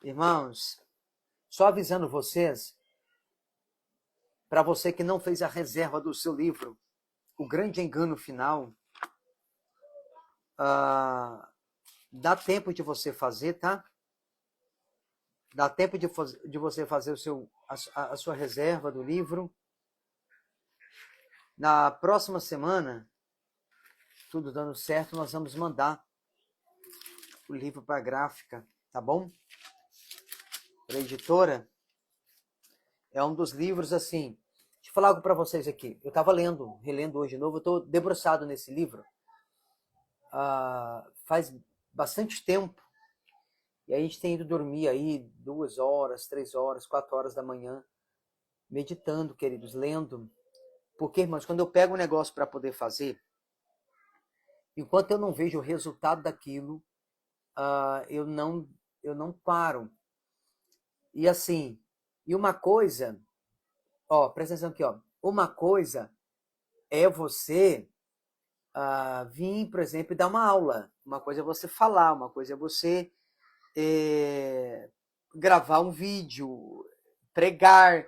Irmãos, só avisando vocês, para você que não fez a reserva do seu livro, O Grande Engano Final, ah, dá tempo de você fazer, tá? Dá tempo de você fazer a sua reserva do livro. Na próxima semana, tudo dando certo, nós vamos mandar o livro para a gráfica, tá bom? Para a editora. É um dos livros, assim... Deixa eu falar algo para vocês aqui. Eu estava relendo hoje de novo, eu estou debruçado nesse livro. Faz bastante tempo. E a gente tem ido dormir aí 2 horas, 3 horas, 4 horas da manhã, meditando, queridos, lendo. Porque, irmãos, quando eu pego um negócio para poder fazer, enquanto eu não vejo o resultado daquilo, eu não paro. E assim, e uma coisa, presta atenção aqui, uma coisa é você vir, por exemplo, e dar uma aula. Uma coisa é você falar, uma coisa é você gravar um vídeo, pregar.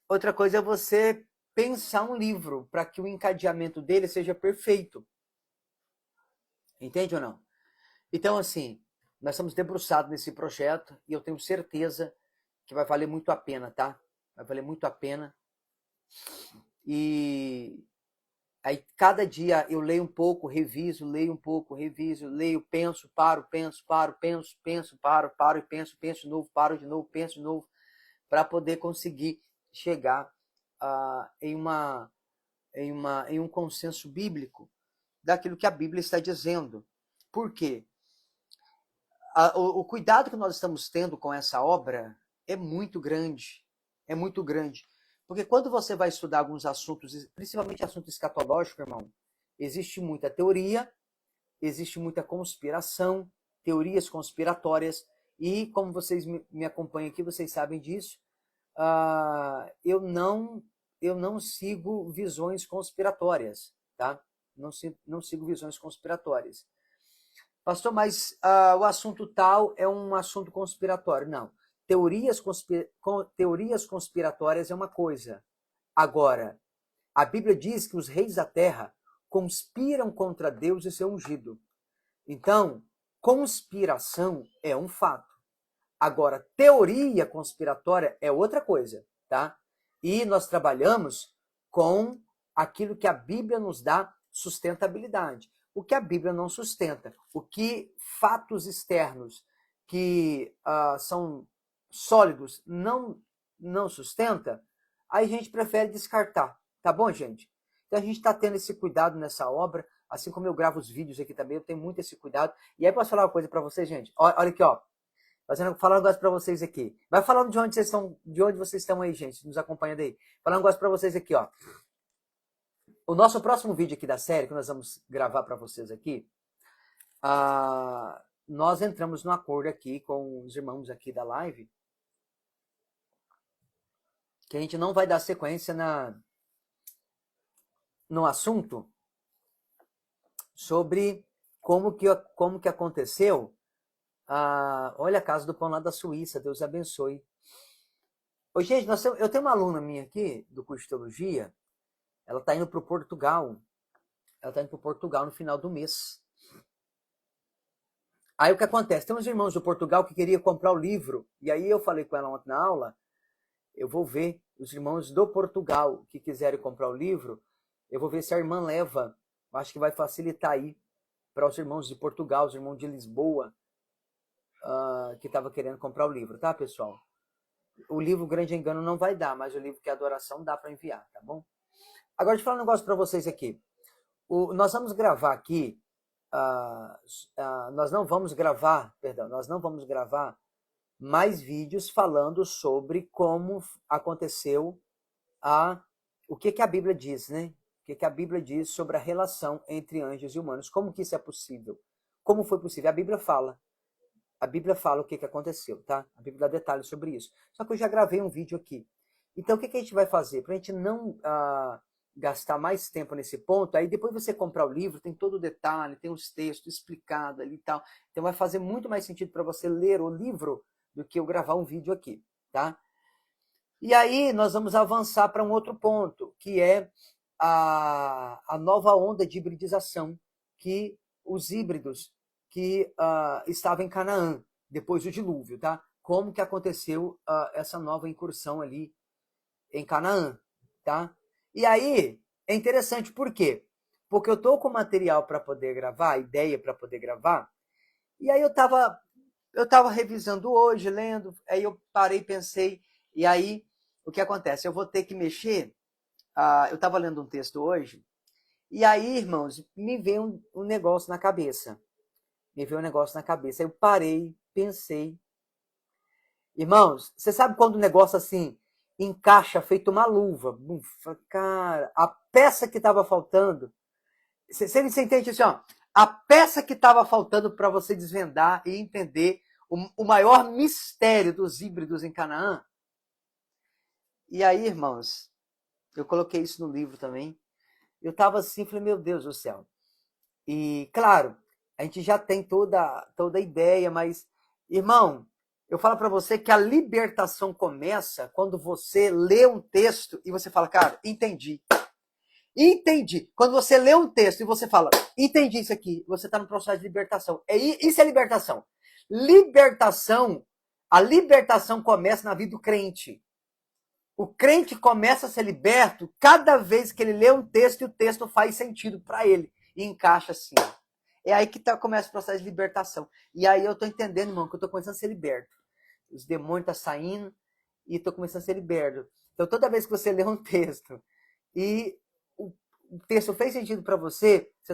Outra coisa é você pensar um livro para que o encadeamento dele seja perfeito. Entende ou não? Então, assim, nós estamos debruçados nesse projeto e eu tenho certeza que vai valer muito a pena, tá? Vai valer muito a pena. E aí, cada dia eu leio um pouco, reviso, leio um pouco, reviso, leio, penso, paro, penso, paro, penso, paro e penso de novo, paro de novo, penso de novo, para poder conseguir chegar em um consenso bíblico daquilo que a Bíblia está dizendo. Por quê? O cuidado que nós estamos tendo com essa obra é muito grande. É muito grande. Porque quando você vai estudar alguns assuntos, principalmente assunto escatológico, irmão, existe muita teoria, existe muita conspiração, teorias conspiratórias, e como vocês me acompanham aqui, vocês sabem disso, eu não sigo visões conspiratórias, tá? Não sigo visões conspiratórias. Pastor, mas o assunto tal é um assunto conspiratório. Não. Teorias conspiratórias é uma coisa. Agora, a Bíblia diz que os reis da terra conspiram contra Deus e seu ungido. Então, conspiração é um fato. Agora, teoria conspiratória é outra coisa, tá? E nós trabalhamos com aquilo que a Bíblia nos dá sustentabilidade. O que a Bíblia não sustenta, o que fatos externos que são sólidos não sustenta, aí a gente prefere descartar, tá bom, gente? Então a gente está tendo esse cuidado nessa obra, assim como eu gravo os vídeos aqui também, eu tenho muito esse cuidado. E aí posso falar uma coisa para vocês, gente? Olha aqui, falar um negócio para vocês aqui. Vai falando de onde vocês estão aí, gente, nos acompanhando aí. Falar um negócio para vocês aqui, ó. O nosso próximo vídeo aqui da série, que nós vamos gravar para vocês aqui, nós entramos num acordo aqui com os irmãos aqui da live, que a gente não vai dar sequência no assunto sobre como que aconteceu. Olha a Casa do Pão lá da Suíça, Deus abençoe. Ô, gente, eu tenho uma aluna minha aqui, do curso de teologia, ela está indo para Portugal. Ela está indo para Portugal no final do mês. Aí o que acontece? Tem uns irmãos do Portugal que queriam comprar o livro. E aí eu falei com ela ontem na aula, eu vou ver os irmãos do Portugal que quiserem comprar o livro, eu vou ver se a irmã leva. Acho que vai facilitar aí para os irmãos de Portugal, os irmãos de Lisboa, que estavam querendo comprar o livro, tá, pessoal? O livro Grande Engano não vai dar, mas o livro que é Adoração dá para enviar, tá bom? Agora, deixa eu falar um negócio para vocês aqui. Nós vamos gravar aqui, nós não vamos gravar mais vídeos falando sobre como aconteceu o que a Bíblia diz, né? O que a Bíblia diz sobre a relação entre anjos e humanos. Como que isso é possível? Como foi possível? A Bíblia fala. A Bíblia fala o que aconteceu, tá? A Bíblia dá detalhes sobre isso. Só que eu já gravei um vídeo aqui. Então, o que a gente vai fazer? Para a gente não gastar mais tempo nesse ponto, aí depois você comprar o livro, tem todo o detalhe, tem os textos explicados ali e tal. Então vai fazer muito mais sentido para você ler o livro do que eu gravar um vídeo aqui, tá? E aí nós vamos avançar para um outro ponto, que é a nova onda de hibridização, que os híbridos que estavam em Canaã, depois do dilúvio, tá? Como que aconteceu essa nova incursão ali em Canaã, tá? E aí, é interessante, por quê? Porque eu tô com material para poder gravar, ideia para poder gravar, e aí eu tava revisando hoje, lendo, aí eu parei, pensei, e aí, o que acontece? Eu vou ter que mexer, eu tava lendo um texto hoje, e aí, irmãos, me veio um negócio na cabeça. Me veio um negócio na cabeça. Aí eu parei, pensei. Irmãos, você sabe quando o negócio assim encaixa feito uma luva? Bufa, cara, a peça que estava faltando. Você entende assim, ó? A peça que estava faltando para você desvendar e entender o maior mistério dos híbridos em Canaã. E aí, irmãos, eu coloquei isso no livro também. Eu estava assim, falei, meu Deus do céu. E, claro, a gente já tem toda a ideia, mas, irmão, eu falo para você que a libertação começa quando você lê um texto e você fala, cara, entendi. Entendi. Quando você lê um texto e você fala, entendi isso aqui, você está no processo de libertação. Isso é libertação. A libertação começa na vida do crente. O crente começa a ser liberto cada vez que ele lê um texto e o texto faz sentido para ele. E encaixa assim. É aí que começa o processo de libertação. E aí eu estou entendendo, irmão, que eu estou começando a ser liberto. Os demônios estão saindo e estou começando a ser liberto. Então toda vez que você lê um texto e o texto fez sentido para você, você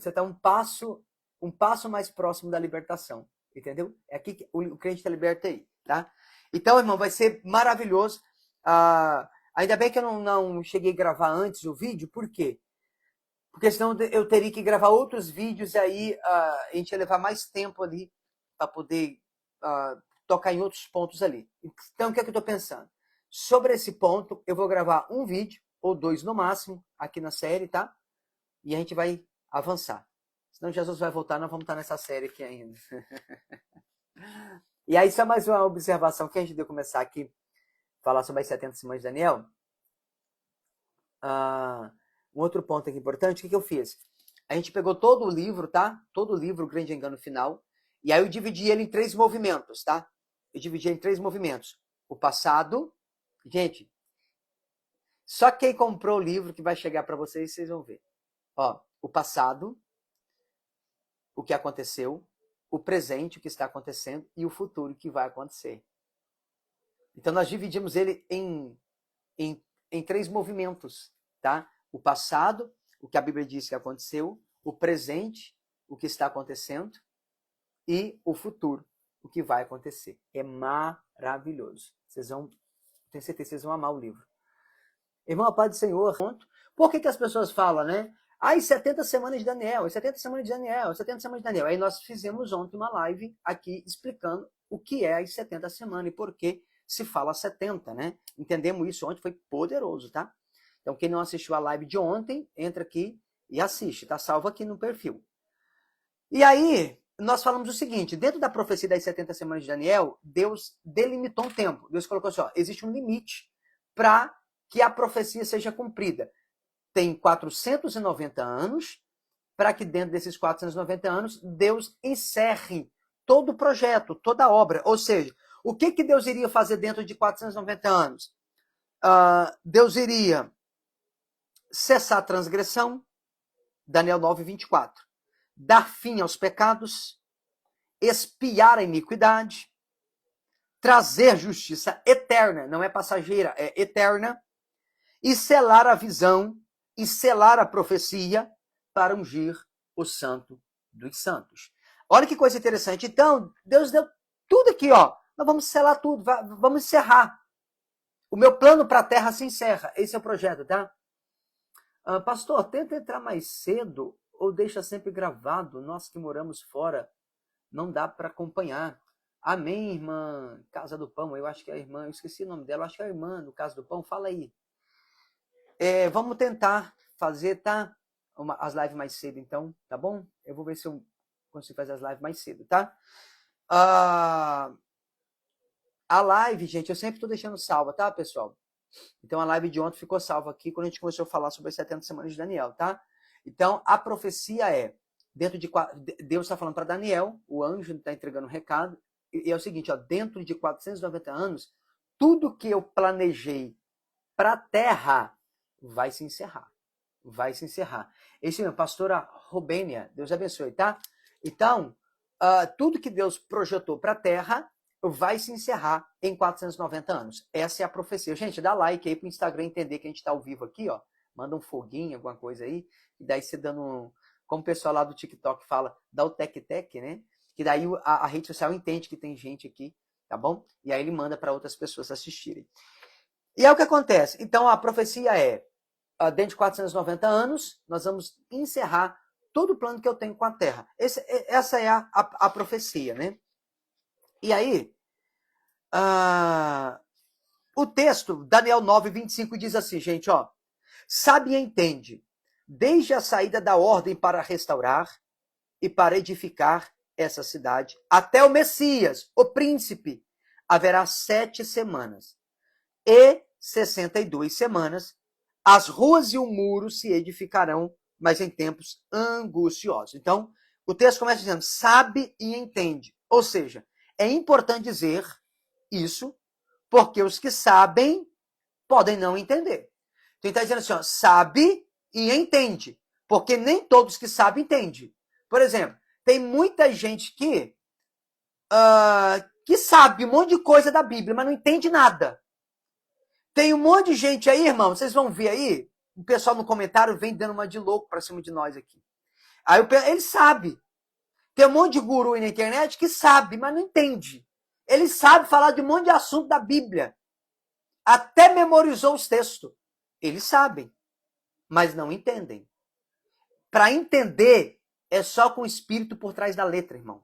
está um passo mais próximo da libertação. Entendeu? É aqui que o crente está liberto aí, tá? Então, irmão, vai ser maravilhoso. Ainda bem que eu não cheguei a gravar antes o vídeo, por quê? Porque senão eu teria que gravar outros vídeos e aí a gente ia levar mais tempo ali para poder tocar em outros pontos ali. Então, o que é que eu estou pensando? Sobre esse ponto, eu vou gravar um vídeo, ou 2 no máximo, aqui na série, tá? E a gente vai avançar. Senão Jesus vai voltar, nós vamos estar nessa série aqui ainda. E aí, só mais uma observação que a gente deu começar aqui, falar sobre as 70 semanas de Daniel. Um outro ponto aqui importante, o que eu fiz? A gente pegou todo o livro, tá? Todo o livro, O Grande Engano Final, e aí eu dividi ele em 3 movimentos, tá? Eu dividi ele em 3 movimentos. O passado, gente, só quem comprou o livro que vai chegar para vocês, vocês vão ver. Ó, o passado, o que aconteceu, o presente, o que está acontecendo, e o futuro, o que vai acontecer. Então nós dividimos ele em 3 movimentos, tá? O passado, o que a Bíblia diz que aconteceu, o presente, o que está acontecendo, e o futuro, o que vai acontecer. É maravilhoso. Tenho certeza que vocês vão amar o livro. Irmão, a paz do Senhor. Por que as pessoas falam, né? As 70 semanas de Daniel, as 70 semanas de Daniel, as 70 semanas de Daniel. Aí nós fizemos ontem uma live aqui explicando o que é as 70 semanas e por que se fala 70, né? Entendemos isso ontem, foi poderoso, tá? Então, quem não assistiu a live de ontem, entra aqui e assiste, tá salvo aqui no perfil. E aí, nós falamos o seguinte, dentro da profecia das 70 semanas de Daniel, Deus delimitou um tempo. Deus colocou assim, ó, existe um limite para que a profecia seja cumprida. Tem 490 anos, para que dentro desses 490 anos, Deus encerre todo o projeto, toda a obra. Ou seja, o que Deus iria fazer dentro de 490 anos? Deus iria cessar a transgressão, Daniel 9, 24. Dar fim aos pecados, expiar a iniquidade, trazer justiça eterna, não é passageira, é eterna, e selar a visão, e selar a profecia, para ungir o santo dos santos. Olha que coisa interessante. Então, Deus deu tudo aqui, ó. Nós vamos selar tudo, vamos encerrar. O meu plano para a terra se encerra. Esse é o projeto, tá? Pastor, tenta entrar mais cedo ou deixa sempre gravado. Nós que moramos fora, não dá para acompanhar. Amém, irmã Casa do Pão. Eu acho que é a irmã, eu esqueci o nome dela, eu acho que é a irmã do Casa do Pão. Fala aí. vamos tentar fazer, tá? As lives mais cedo, então, tá bom? Eu vou ver se eu consigo fazer as lives mais cedo, tá? A live, gente, eu sempre tô deixando salva, tá, pessoal? Então, a live de ontem ficou salva aqui quando a gente começou a falar sobre as 70 semanas de Daniel, tá? Então, a profecia Deus está falando para Daniel, o anjo está entregando um recado, e é o seguinte, ó, dentro de 490 anos, tudo que eu planejei para a terra vai se encerrar. Vai se encerrar. Esse mesmo, pastora Robênia, Deus abençoe, tá? Então, tudo que Deus projetou para a terra vai se encerrar em 490 anos. Essa é a profecia. Gente, dá like aí pro Instagram entender que a gente está ao vivo aqui, ó. Manda um foguinho, alguma coisa aí. E daí você dando como o pessoal lá do TikTok fala, dá o tec-tec, né? Que daí a rede social entende que tem gente aqui, tá bom? E aí ele manda para outras pessoas assistirem. E é o que acontece. Então, a profecia dentro de 490 anos, nós vamos encerrar todo o plano que eu tenho com a Terra. Essa é a profecia, né? E aí, o texto, Daniel 9:25, diz assim, gente, ó. Sabe e entende, desde a saída da ordem para restaurar e para edificar essa cidade, até o Messias, o príncipe, haverá 7 semanas. E 62 semanas, as ruas e o muro se edificarão, mas em tempos angustiosos. Então, o texto começa dizendo, sabe e entende. Ou seja, é importante dizer isso, porque os que sabem podem não entender. Então, ele está dizendo assim, ó, sabe e entende, porque nem todos que sabem entendem. Por exemplo, tem muita gente que sabe um monte de coisa da Bíblia, mas não entende nada. Tem um monte de gente aí, irmão, vocês vão ver aí, o pessoal no comentário vem dando uma de louco pra cima de nós aqui. Aí ele sabe. Tem um monte de guru aí na internet que sabe, mas não entende. Ele sabe falar de um monte de assunto da Bíblia. Até memorizou os textos. Eles sabem, mas não entendem. Para entender, é só com o espírito por trás da letra, irmão.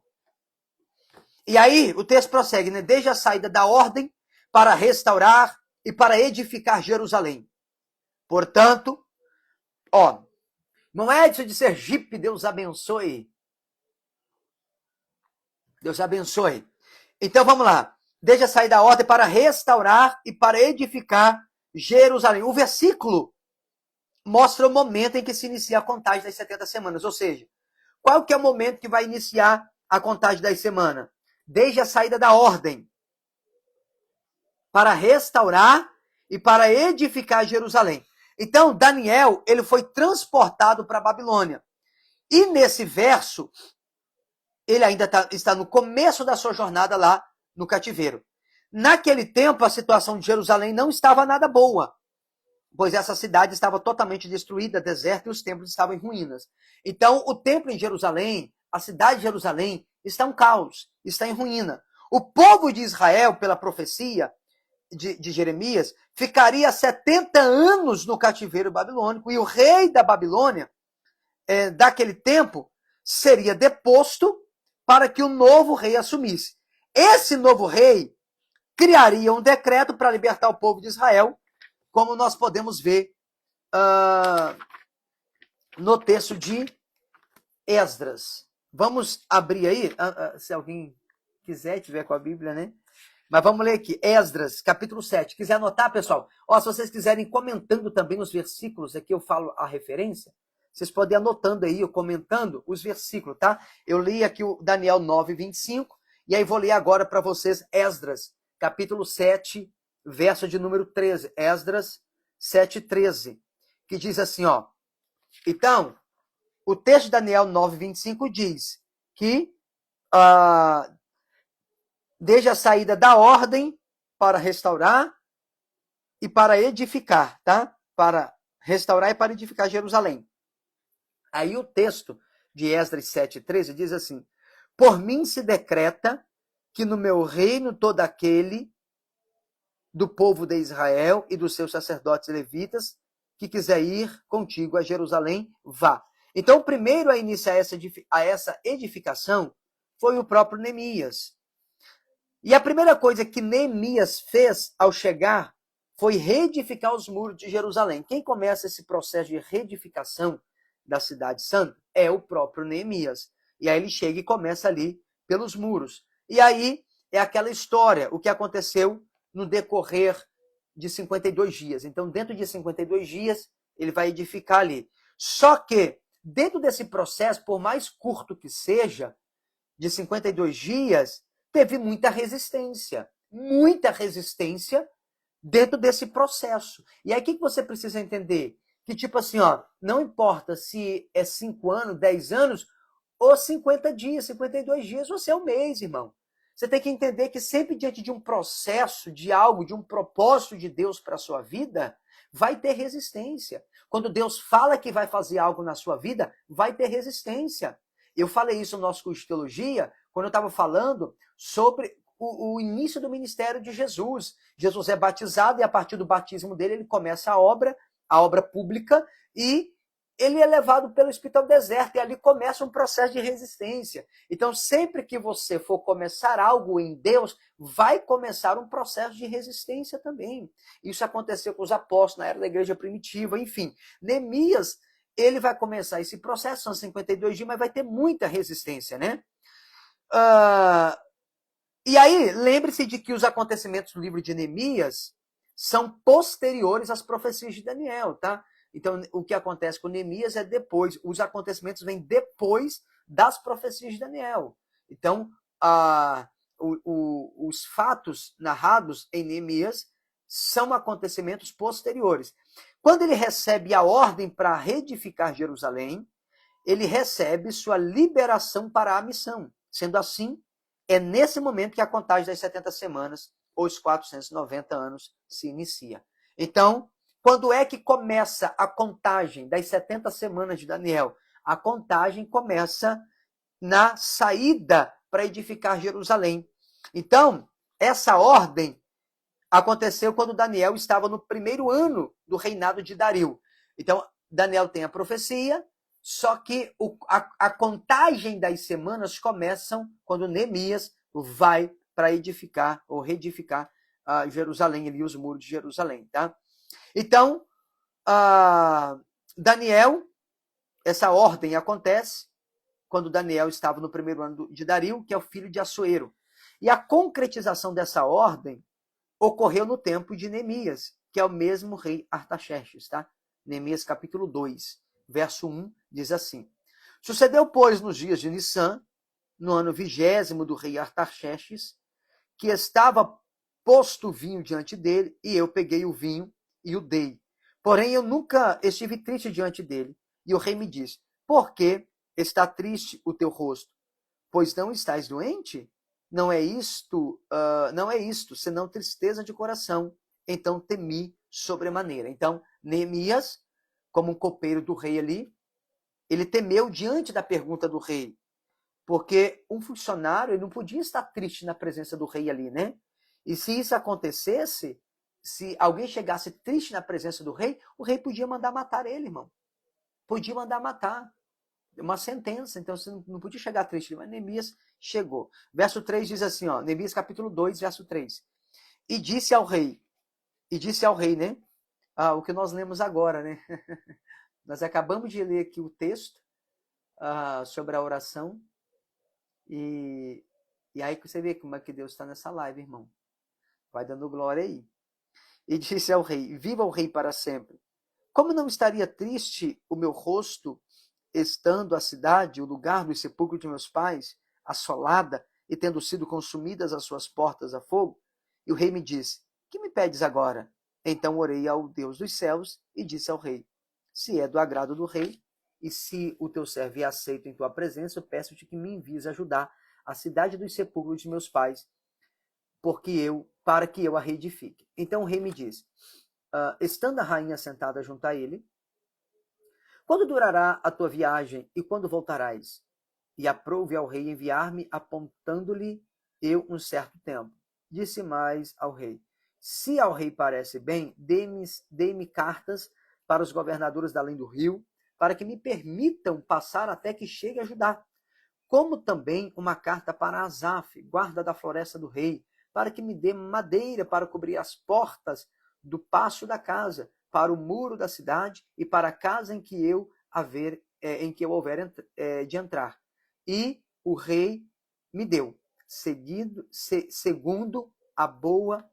E aí, o texto prossegue, né? Desde a saída da ordem para restaurar e para edificar Jerusalém. Portanto, ó, não é Edson de Sergipe, Deus abençoe. Deus abençoe. Então vamos lá. Desde a saída da ordem para restaurar e para edificar Jerusalém. O versículo mostra o momento em que se inicia a contagem das 70 semanas. Ou seja, qual que é o momento que vai iniciar a contagem das semanas? Desde a saída da ordem para restaurar e para edificar Jerusalém. Então, Daniel, ele foi transportado para a Babilônia. E nesse verso, ele ainda está no começo da sua jornada lá no cativeiro. Naquele tempo, a situação de Jerusalém não estava nada boa, pois essa cidade estava totalmente destruída, deserta, e os templos estavam em ruínas. Então, o templo em Jerusalém, a cidade de Jerusalém, está um caos, está em ruína. O povo de Israel, pela profecia de Jeremias, ficaria 70 anos no cativeiro babilônico, e o rei da Babilônia, daquele tempo, seria deposto para que o novo rei assumisse. Esse novo rei criaria um decreto para libertar o povo de Israel, como nós podemos ver no texto de Esdras. Vamos abrir aí, se alguém quiser, tiver com a Bíblia, né? Mas vamos ler aqui, Esdras, capítulo 7. Quiser anotar, pessoal? Ó, se vocês quiserem comentando também os versículos, aqui eu falo a referência, vocês podem ir anotando aí, ou comentando os versículos, tá? Eu li aqui o Daniel 9:25, e aí vou ler agora para vocês Esdras, capítulo 7, verso de número 13. Esdras 7:13, que diz assim, ó. Então, o texto de Daniel 9:25 diz que desde a saída da ordem para restaurar e para edificar, tá? Para restaurar e para edificar Jerusalém. Aí o texto de Esdras 7:13 diz assim: por mim se decreta que no meu reino todo aquele do povo de Israel e dos seus sacerdotes levitas que quiser ir contigo a Jerusalém, vá. Então, o primeiro a iniciar essa edificação foi o próprio Neemias. E a primeira coisa que Neemias fez ao chegar foi reedificar os muros de Jerusalém. Quem começa esse processo de reedificação da cidade santa é o próprio Neemias. E aí ele chega e começa ali pelos muros. E aí é aquela história, o que aconteceu no decorrer de 52 dias. Então, dentro de 52 dias, ele vai edificar ali. Só que, dentro desse processo, por mais curto que seja, de 52 dias, teve muita resistência dentro desse processo. E aí, o que você precisa entender? Que, tipo assim, ó, não importa se é 5 anos, 10 anos, ou 50 dias, 52 dias, você é um mês, irmão. Você tem que entender que sempre diante de um processo, de algo, de um propósito de Deus para a sua vida, vai ter resistência. Quando Deus fala que vai fazer algo na sua vida, vai ter resistência. Eu falei isso no nosso curso de teologia, quando eu estava falando sobre o início do ministério de Jesus. Jesus é batizado e a partir do batismo dele ele começa a obra pública, e ele é levado pelo Espírito ao deserto, e ali começa um processo de resistência. Então, sempre que você for começar algo em Deus, vai começar um processo de resistência também. Isso aconteceu com os apóstolos na era da igreja primitiva, enfim. Neemias, ele vai começar esse processo, são 52 dias, mas vai ter muita resistência, né? E aí, lembre-se de que os acontecimentos do livro de Neemias são posteriores às profecias de Daniel, tá? Então, o que acontece com Neemias é depois, os acontecimentos vêm depois das profecias de Daniel. Então, os fatos narrados em Neemias são acontecimentos posteriores. Quando ele recebe a ordem para reedificar Jerusalém, ele recebe sua liberação para a missão. Sendo assim, é nesse momento que a contagem das 70 semanas, ou os 490 anos, se inicia. Então, quando é que começa a contagem das 70 semanas de Daniel? A contagem começa na saída para edificar Jerusalém. Então, essa ordem aconteceu quando Daniel estava no primeiro ano do reinado de Dario. Então, Daniel tem a profecia, só que a contagem das semanas começam quando Neemias vai para edificar ou reedificar Jerusalém, ali os muros de Jerusalém, tá? Então, Daniel, essa ordem acontece quando Daniel estava no primeiro ano de Dario, que é o filho de Assuero. E a concretização dessa ordem ocorreu no tempo de Neemias, que é o mesmo rei Artaxerxes, tá? Neemias capítulo 2, verso 1, diz assim: Sucedeu, pois, nos dias de Nissan, no ano 20º do rei Artaxerxes, que estava posto vinho diante dele, e eu peguei o vinho e o dei. Porém, eu nunca estive triste diante dele. E o rei me disse: Por que está triste o teu rosto? Pois não estás doente? Não é isto, senão tristeza de coração. Então temi sobremaneira. Então, Neemias, como um copeiro do rei ali, ele temeu diante da pergunta do rei. Porque um funcionário ele não podia estar triste na presença do rei ali, né? E se isso acontecesse, se alguém chegasse triste na presença do rei, o rei podia mandar matar ele, irmão. Podia mandar matar. Uma sentença, então você não podia chegar triste, mas Neemias chegou. Verso 3 diz assim, ó, Neemias capítulo 2, verso 3. E disse ao rei, né? O que nós lemos agora, né? Nós acabamos de ler aqui o texto sobre a oração, e aí que você vê como é que Deus está nessa live, irmão. Vai dando glória aí. E disse ao rei, viva o rei para sempre. Como não estaria triste o meu rosto, estando a cidade, o lugar do sepulcro de meus pais, assolada e tendo sido consumidas as suas portas a fogo? E o rei me disse, que me pedes agora? Então orei ao Deus dos céus e disse ao rei, se é do agrado do rei, e se o teu servo é aceito em tua presença, eu peço-te que me envies ajudar a cidade dos sepulcros de meus pais, para que eu a reedifique. Então o rei me disse, estando a rainha sentada junto a ele, quando durará a tua viagem e quando voltarás? E aprouve ao rei enviar-me, apontando-lhe eu um certo tempo. Disse mais ao rei, se ao rei parece bem, dê-me cartas para os governadores da além do rio, para que me permitam passar até que chegue a Judá. Como também uma carta para Asaf, guarda da floresta do rei, para que me dê madeira para cobrir as portas do passo da casa, para o muro da cidade e para a casa em que eu houver de entrar. E o rei me deu, segundo a boa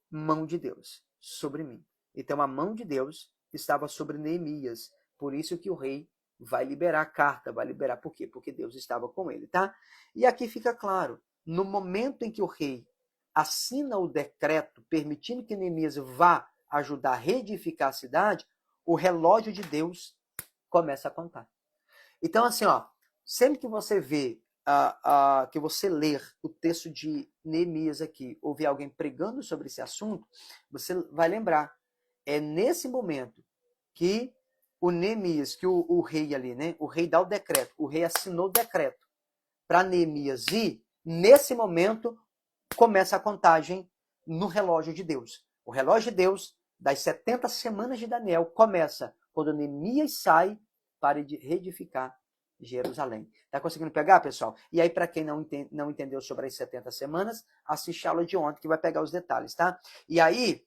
mão de Deus sobre mim. Então a mão de Deus estava sobre Neemias. Por isso que o rei vai liberar a carta, vai liberar por quê? Porque Deus estava com ele, tá? E aqui fica claro, no momento em que o rei assina o decreto permitindo que Neemias vá ajudar a reedificar a cidade, o relógio de Deus começa a contar. Então, assim, ó, sempre que você vê, que você ler o texto de Neemias aqui, ou ver alguém pregando sobre esse assunto, você vai lembrar, é nesse momento que o Neemias, que o rei ali, né, o rei dá o decreto, o rei assinou o decreto para Neemias ir, nesse momento começa a contagem no relógio de Deus. O relógio de Deus, das 70 semanas de Daniel, começa quando Neemias sai para reedificar Jerusalém. Tá conseguindo pegar, pessoal? E aí, para quem não entendeu sobre as 70 semanas, assiste a aula de ontem que vai pegar os detalhes, tá? E aí,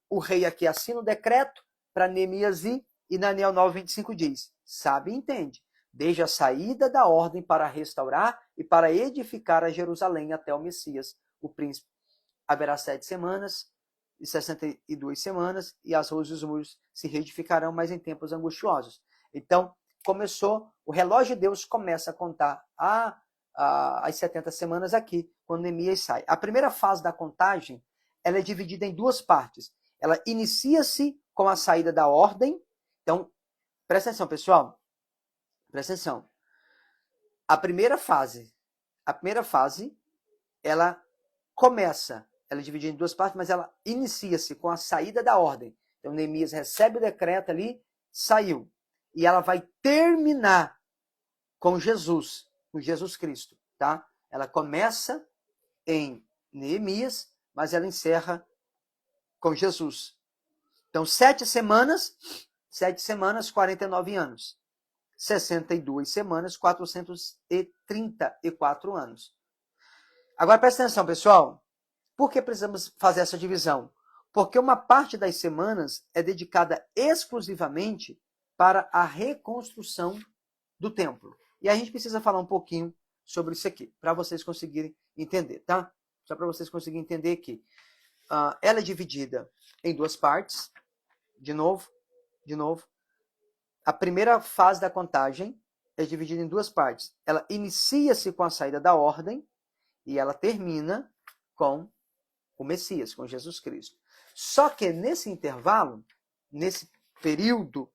o rei aqui assina o decreto para Neemias ir, e Daniel 9:25 diz, sabe e entende, desde a saída da ordem para restaurar e para edificar a Jerusalém até o Messias, o príncipe. Haverá 7 semanas e 62 semanas, e as ruas e os muros se reedificarão, mas em tempos angustiosos. Então, começou, o relógio de Deus começa a contar as 70 semanas aqui, quando Neemias sai. A primeira fase da contagem, ela é dividida em duas partes. Ela inicia-se com a saída da ordem. Então, presta atenção, pessoal. Presta atenção. A primeira fase, ela começa, ela é dividida em duas partes, mas ela inicia-se com a saída da ordem. Então, Neemias recebe o decreto ali, saiu. E ela vai terminar com Jesus Cristo, tá? Ela começa em Neemias, mas ela encerra com Jesus. Então, 7 semanas, 49 anos. 62 semanas, 434 anos. Agora, presta atenção, pessoal. Por que precisamos fazer essa divisão? Porque uma parte das semanas é dedicada exclusivamente para a reconstrução do templo. E a gente precisa falar um pouquinho sobre isso aqui, para vocês conseguirem entender, tá? Só para vocês conseguirem entender que ela é dividida em duas partes. De novo. A primeira fase da contagem é dividida em duas partes. Ela inicia-se com a saída da ordem e ela termina com o Messias, com Jesus Cristo. Só que nesse intervalo, nesse período,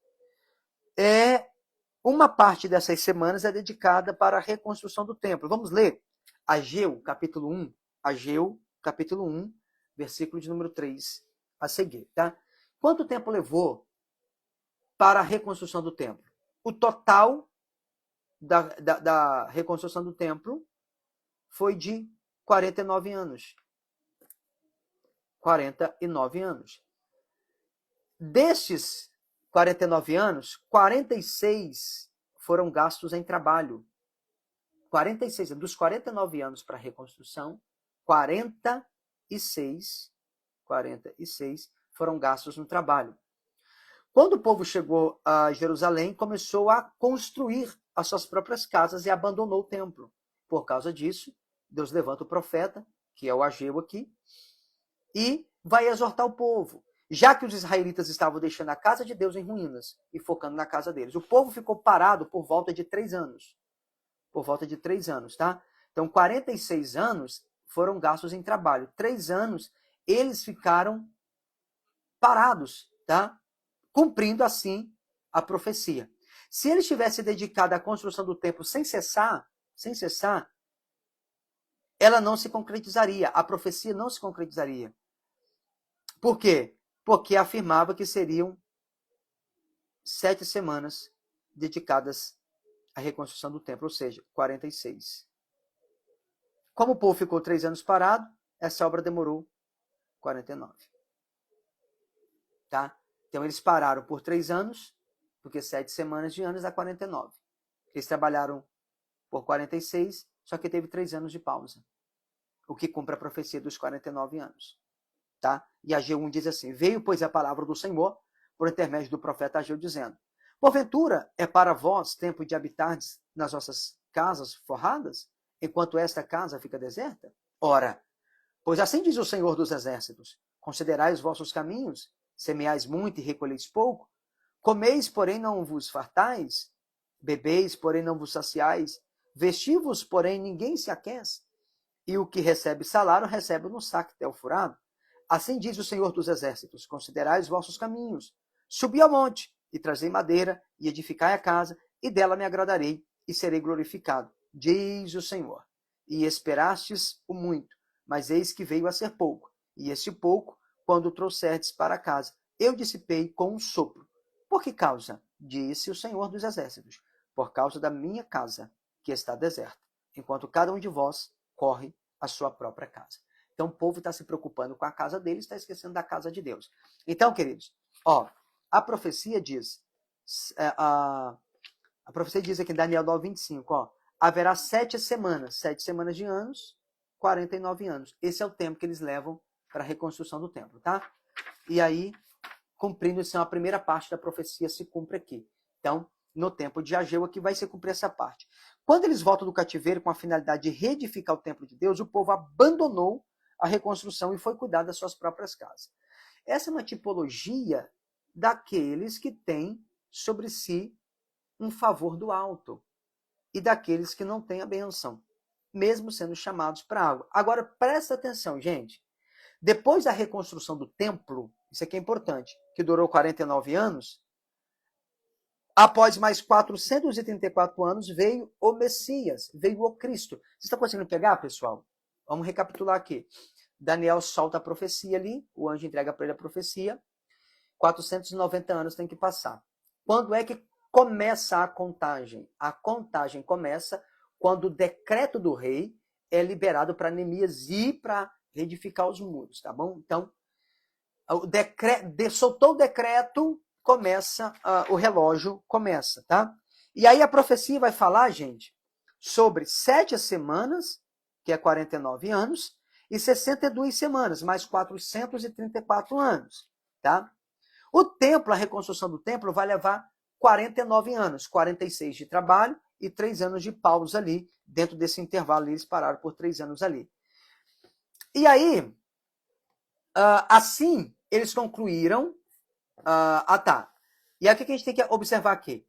uma parte dessas semanas é dedicada para a reconstrução do templo. Vamos ler Ageu, capítulo 1. Ageu, capítulo 1, versículo de número 3 a seguir, tá? Quanto tempo levou para a reconstrução do templo? O total da reconstrução do templo foi de 49 anos. 49 anos. Destes 49 anos, 46 foram gastos em trabalho. 46, dos 49 anos para a reconstrução, 46 foram gastos no trabalho. Quando o povo chegou a Jerusalém, começou a construir as suas próprias casas e abandonou o templo. Por causa disso, Deus levanta o profeta, que é o Ageu aqui, e vai exortar o povo. Já que os israelitas estavam deixando a casa de Deus em ruínas e focando na casa deles. O povo ficou parado por volta de 3 anos. Tá? Então, 46 anos foram gastos em trabalho. 3 anos, eles ficaram parados, tá? Cumprindo assim a profecia. Se eles tivessem dedicado à construção do templo sem cessar, ela não se concretizaria, a profecia não se concretizaria. Por quê? Porque afirmava que seriam 7 semanas dedicadas à reconstrução do templo, ou seja, 46. Como o povo ficou 3 anos parado, essa obra demorou 49. Tá? Então eles pararam por 3 anos, porque 7 semanas de anos dá 49. Eles trabalharam por 46, só que teve 3 anos de pausa. O que cumpre a profecia dos 49 anos. Tá? E Ageu 1 diz assim: veio, pois, a palavra do Senhor por intermédio do profeta Ageu, dizendo: porventura é para vós tempo de habitardes nas vossas casas forradas, enquanto esta casa fica deserta? Ora, pois assim diz o Senhor dos Exércitos: considerai os vossos caminhos, semeais muito e recolheis pouco, comeis, porém não vos fartais, bebeis, porém não vos saciais, vestivos, porém ninguém se aquece, e o que recebe salário recebe no saquetel furado. Assim diz o Senhor dos Exércitos: considerai os vossos caminhos, subi ao monte, e trazei madeira, e edificai a casa, e dela me agradarei, e serei glorificado, diz o Senhor. E esperastes o muito, mas eis que veio a ser pouco, e esse pouco, quando o trouxerdes para casa, eu dissipei com um sopro. Por que causa? Disse o Senhor dos Exércitos: por causa da minha casa, que está deserta, enquanto cada um de vós corre a sua própria casa. Então o povo está se preocupando com a casa deles, está esquecendo da casa de Deus. Então, queridos, a profecia diz, a profecia diz aqui em Daniel 9:25, haverá 7 semanas de anos, 49 anos. Esse é o tempo que eles levam para a reconstrução do templo, tá? E aí, cumprindo isso, a primeira parte da profecia se cumpre aqui. Então, no tempo de Ageu, aqui vai se cumprir essa parte. Quando eles voltam do cativeiro com a finalidade de reedificar o templo de Deus, o povo abandonou a reconstrução e foi cuidar das suas próprias casas. Essa é uma tipologia daqueles que têm sobre si um favor do alto e daqueles que não têm a benção, mesmo sendo chamados para algo. Agora, presta atenção, gente. Depois da reconstrução do templo, isso aqui é importante, que durou 49 anos, após mais 434 anos, veio o Messias, veio o Cristo. Vocês estão conseguindo pegar, pessoal? Vamos recapitular aqui. Daniel solta a profecia ali, o anjo entrega para ele a profecia, 490 anos tem que passar. Quando é que começa a contagem? A contagem começa quando o decreto do rei é liberado para Neemias ir para reedificar os muros, tá bom? Então, soltou o decreto, começa, o relógio começa, tá? E aí a profecia vai falar, gente, sobre 7 semanas, que é 49 anos, e 62 semanas, mais 434 anos, tá? O templo, a reconstrução do templo vai levar 49 anos, 46 de trabalho e 3 anos de pausa ali. Dentro desse intervalo, eles pararam por 3 anos ali. E aí, assim, eles concluíram. Tá. E aí o que a gente tem que observar aqui?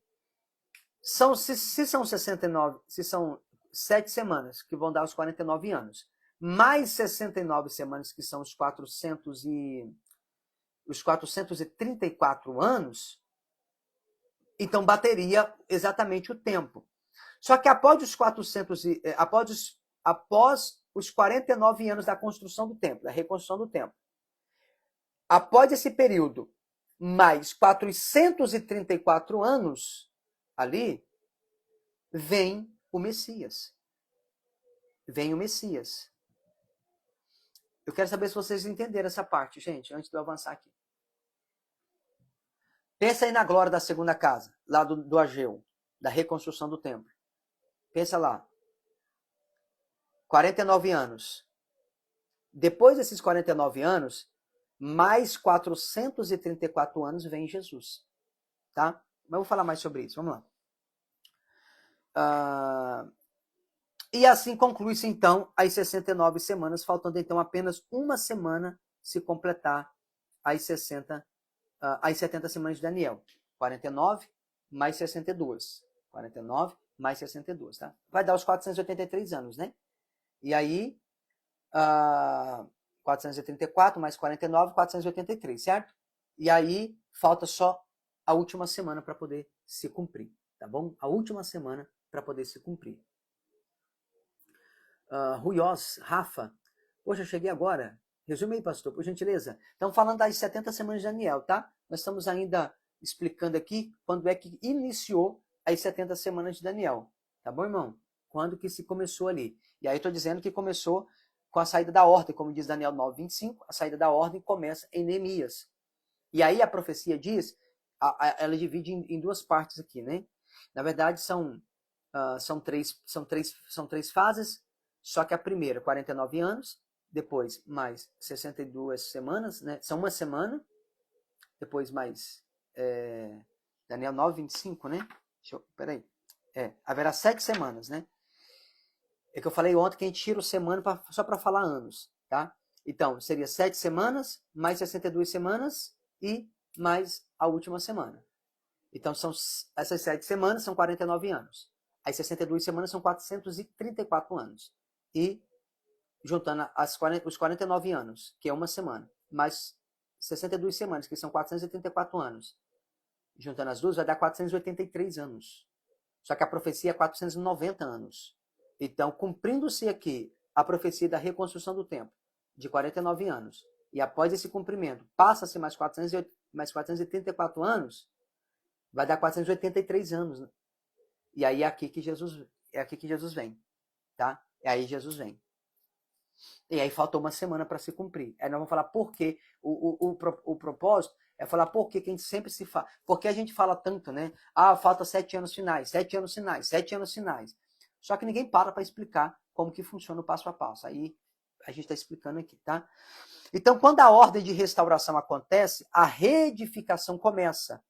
Se são 69, se são 7 semanas, que vão dar os 49 anos, mais 69 semanas, que são os 434 anos, então bateria exatamente o tempo. Só que após os 49 anos da construção do templo, da reconstrução do templo, após esse período, mais 434 anos ali, vem o Messias. Vem o Messias. Eu quero saber se vocês entenderam essa parte, gente, antes de eu avançar aqui. Pensa aí na glória da segunda casa, lá do Ageu, da reconstrução do templo. Pensa lá. 49 anos. Depois desses 49 anos, mais 434 anos vem Jesus. Tá? Mas eu vou falar mais sobre isso. Vamos lá. E assim conclui-se, então, as 69 semanas, faltando, então, apenas uma semana se completar as 70 semanas de Daniel. 49 mais 62. 49 mais 62, tá? Vai dar os 483 anos, né? E aí, 434 mais 49, 483, certo? E aí, falta só a última semana para poder se cumprir, tá bom? A última semana para poder se cumprir. Ruiós, Rafa, poxa, cheguei agora. Resume aí, pastor, por gentileza. Estamos falando das 70 semanas de Daniel, tá? Nós estamos ainda explicando aqui quando é que iniciou as 70 semanas de Daniel. Tá bom, irmão? Quando que se começou ali. E aí estou dizendo que começou com a saída da ordem, como diz Daniel 9:25, a saída da ordem começa em Neemias. E aí a profecia diz, ela divide em duas partes aqui, né? Na verdade, são três fases, só que a primeira, 49 anos, depois mais 62 semanas, né? São uma semana, depois mais Daniel 9:25, né? Peraí. Haverá 7 semanas, né? É que eu falei ontem que a gente tira o semana só para falar anos, tá? Então, seria 7 semanas, mais 62 semanas e mais a última semana. Então, essas 7 semanas são 49 anos. As 62 semanas são 434 anos. E, juntando os 49 anos, que é uma semana, mais 62 semanas, que são 434 anos, juntando as duas, vai dar 483 anos. Só que a profecia é 490 anos. Então, cumprindo-se aqui a profecia da reconstrução do templo, de 49 anos, e após esse cumprimento, passa-se mais 434 anos, vai dar 483 anos. Né? E aí é aqui que Jesus vem. Tá? É aí Jesus vem. E aí faltou uma semana para se cumprir. Aí nós vamos falar por quê. O propósito é falar por que a gente sempre se fala. Porque a gente fala tanto, né? Ah, falta 7 anos finais, 7 anos finais, 7 anos finais. Só que ninguém para explicar como que funciona o passo a passo. Aí a gente está explicando aqui, tá? Então, quando a ordem de restauração acontece, a reedificação começa.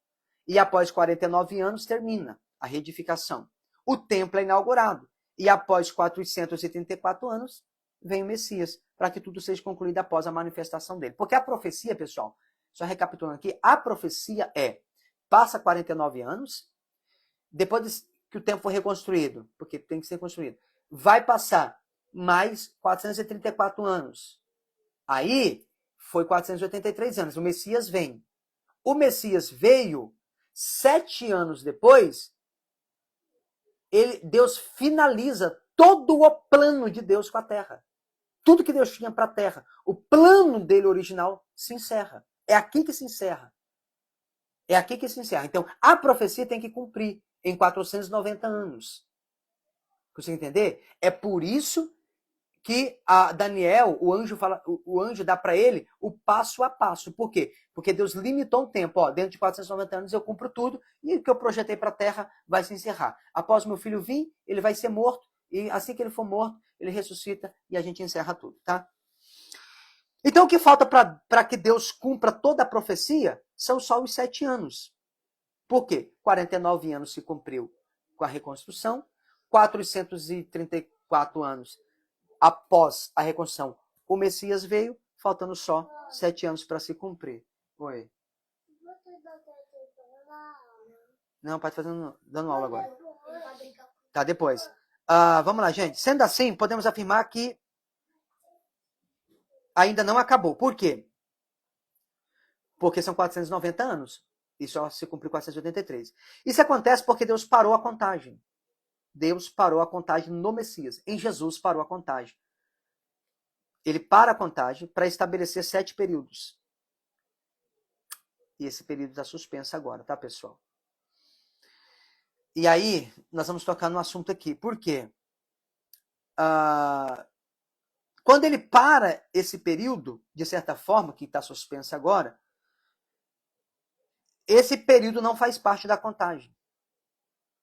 E após 49 anos termina a reedificação. O templo é inaugurado. E após 434 anos, vem o Messias, para que tudo seja concluído após a manifestação dele. Porque a profecia, pessoal, só recapitulando aqui, a profecia passa 49 anos, depois que o templo for reconstruído, porque tem que ser construído, vai passar mais 434 anos. Aí, foi 483 anos, o Messias vem. O Messias veio, 7 anos depois, Deus finaliza todo o plano de Deus com a terra. Tudo que Deus tinha para a terra, o plano dele original se encerra. É aqui que se encerra. É aqui que se encerra. Então, a profecia tem que cumprir em 490 anos. Você entender? É por isso que a Daniel, o anjo dá para ele o passo a passo. Por quê? Porque Deus limitou um tempo. Dentro de 490 anos eu cumpro tudo e o que eu projetei para a terra vai se encerrar. Após meu filho vir, ele vai ser morto e assim que ele for morto, ele ressuscita e a gente encerra tudo, tá? Então o que falta para que Deus cumpra toda a profecia são só os 7 anos. Por quê? 49 anos se cumpriu com a reconstrução, 434 anos após a reconstrução, o Messias veio, faltando só 7 anos para se cumprir. Oi. Não, pai, tá dando aula agora. Tá, depois. Vamos lá, gente. Sendo assim, podemos afirmar que ainda não acabou. Por quê? Porque são 490 anos. E só se cumpriu 483. Isso acontece porque Deus parou a contagem. Deus parou a contagem no Messias. Em Jesus parou a contagem. Ele para a contagem para estabelecer 7 períodos. E esse período está suspenso agora, tá, pessoal? E aí, nós vamos tocar no assunto aqui. Por quê? Quando ele para esse período, de certa forma, que está suspenso agora, esse período não faz parte da contagem.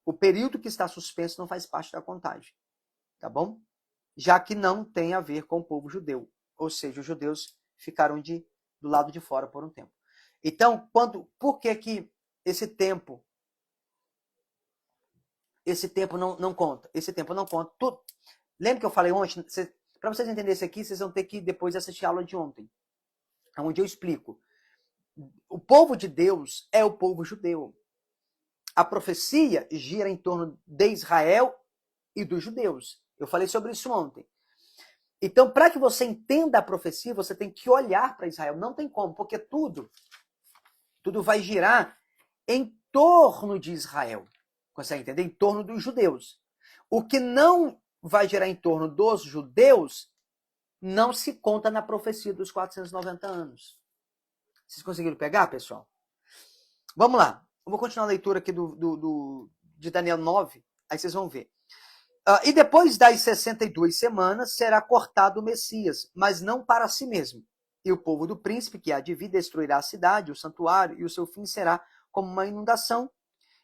O período que está suspenso não faz parte da contagem. Tá bom? Já que não tem a ver com o povo judeu. Ou seja, os judeus ficaram do lado de fora por um tempo. Então, por que esse tempo não conta? Esse tempo não conta. Lembra que eu falei ontem? Para vocês entenderem isso aqui, vocês vão ter que depois assistir a aula de ontem, onde eu explico. O povo de Deus é o povo judeu. A profecia gira em torno de Israel e dos judeus. Eu falei sobre isso ontem. Então, para que você entenda a profecia, você tem que olhar para Israel. Não tem como, porque tudo vai girar em torno de Israel. Consegue entender? Em torno dos judeus. O que não vai girar em torno dos judeus não se conta na profecia dos 490 anos. Vocês conseguiram pegar, pessoal? Vamos lá. Eu vou continuar a leitura aqui de Daniel 9, aí vocês vão ver. E depois das 62 semanas será cortado o Messias, mas não para si mesmo. E o povo do príncipe que há de vir destruirá a cidade, o santuário, e o seu fim será como uma inundação,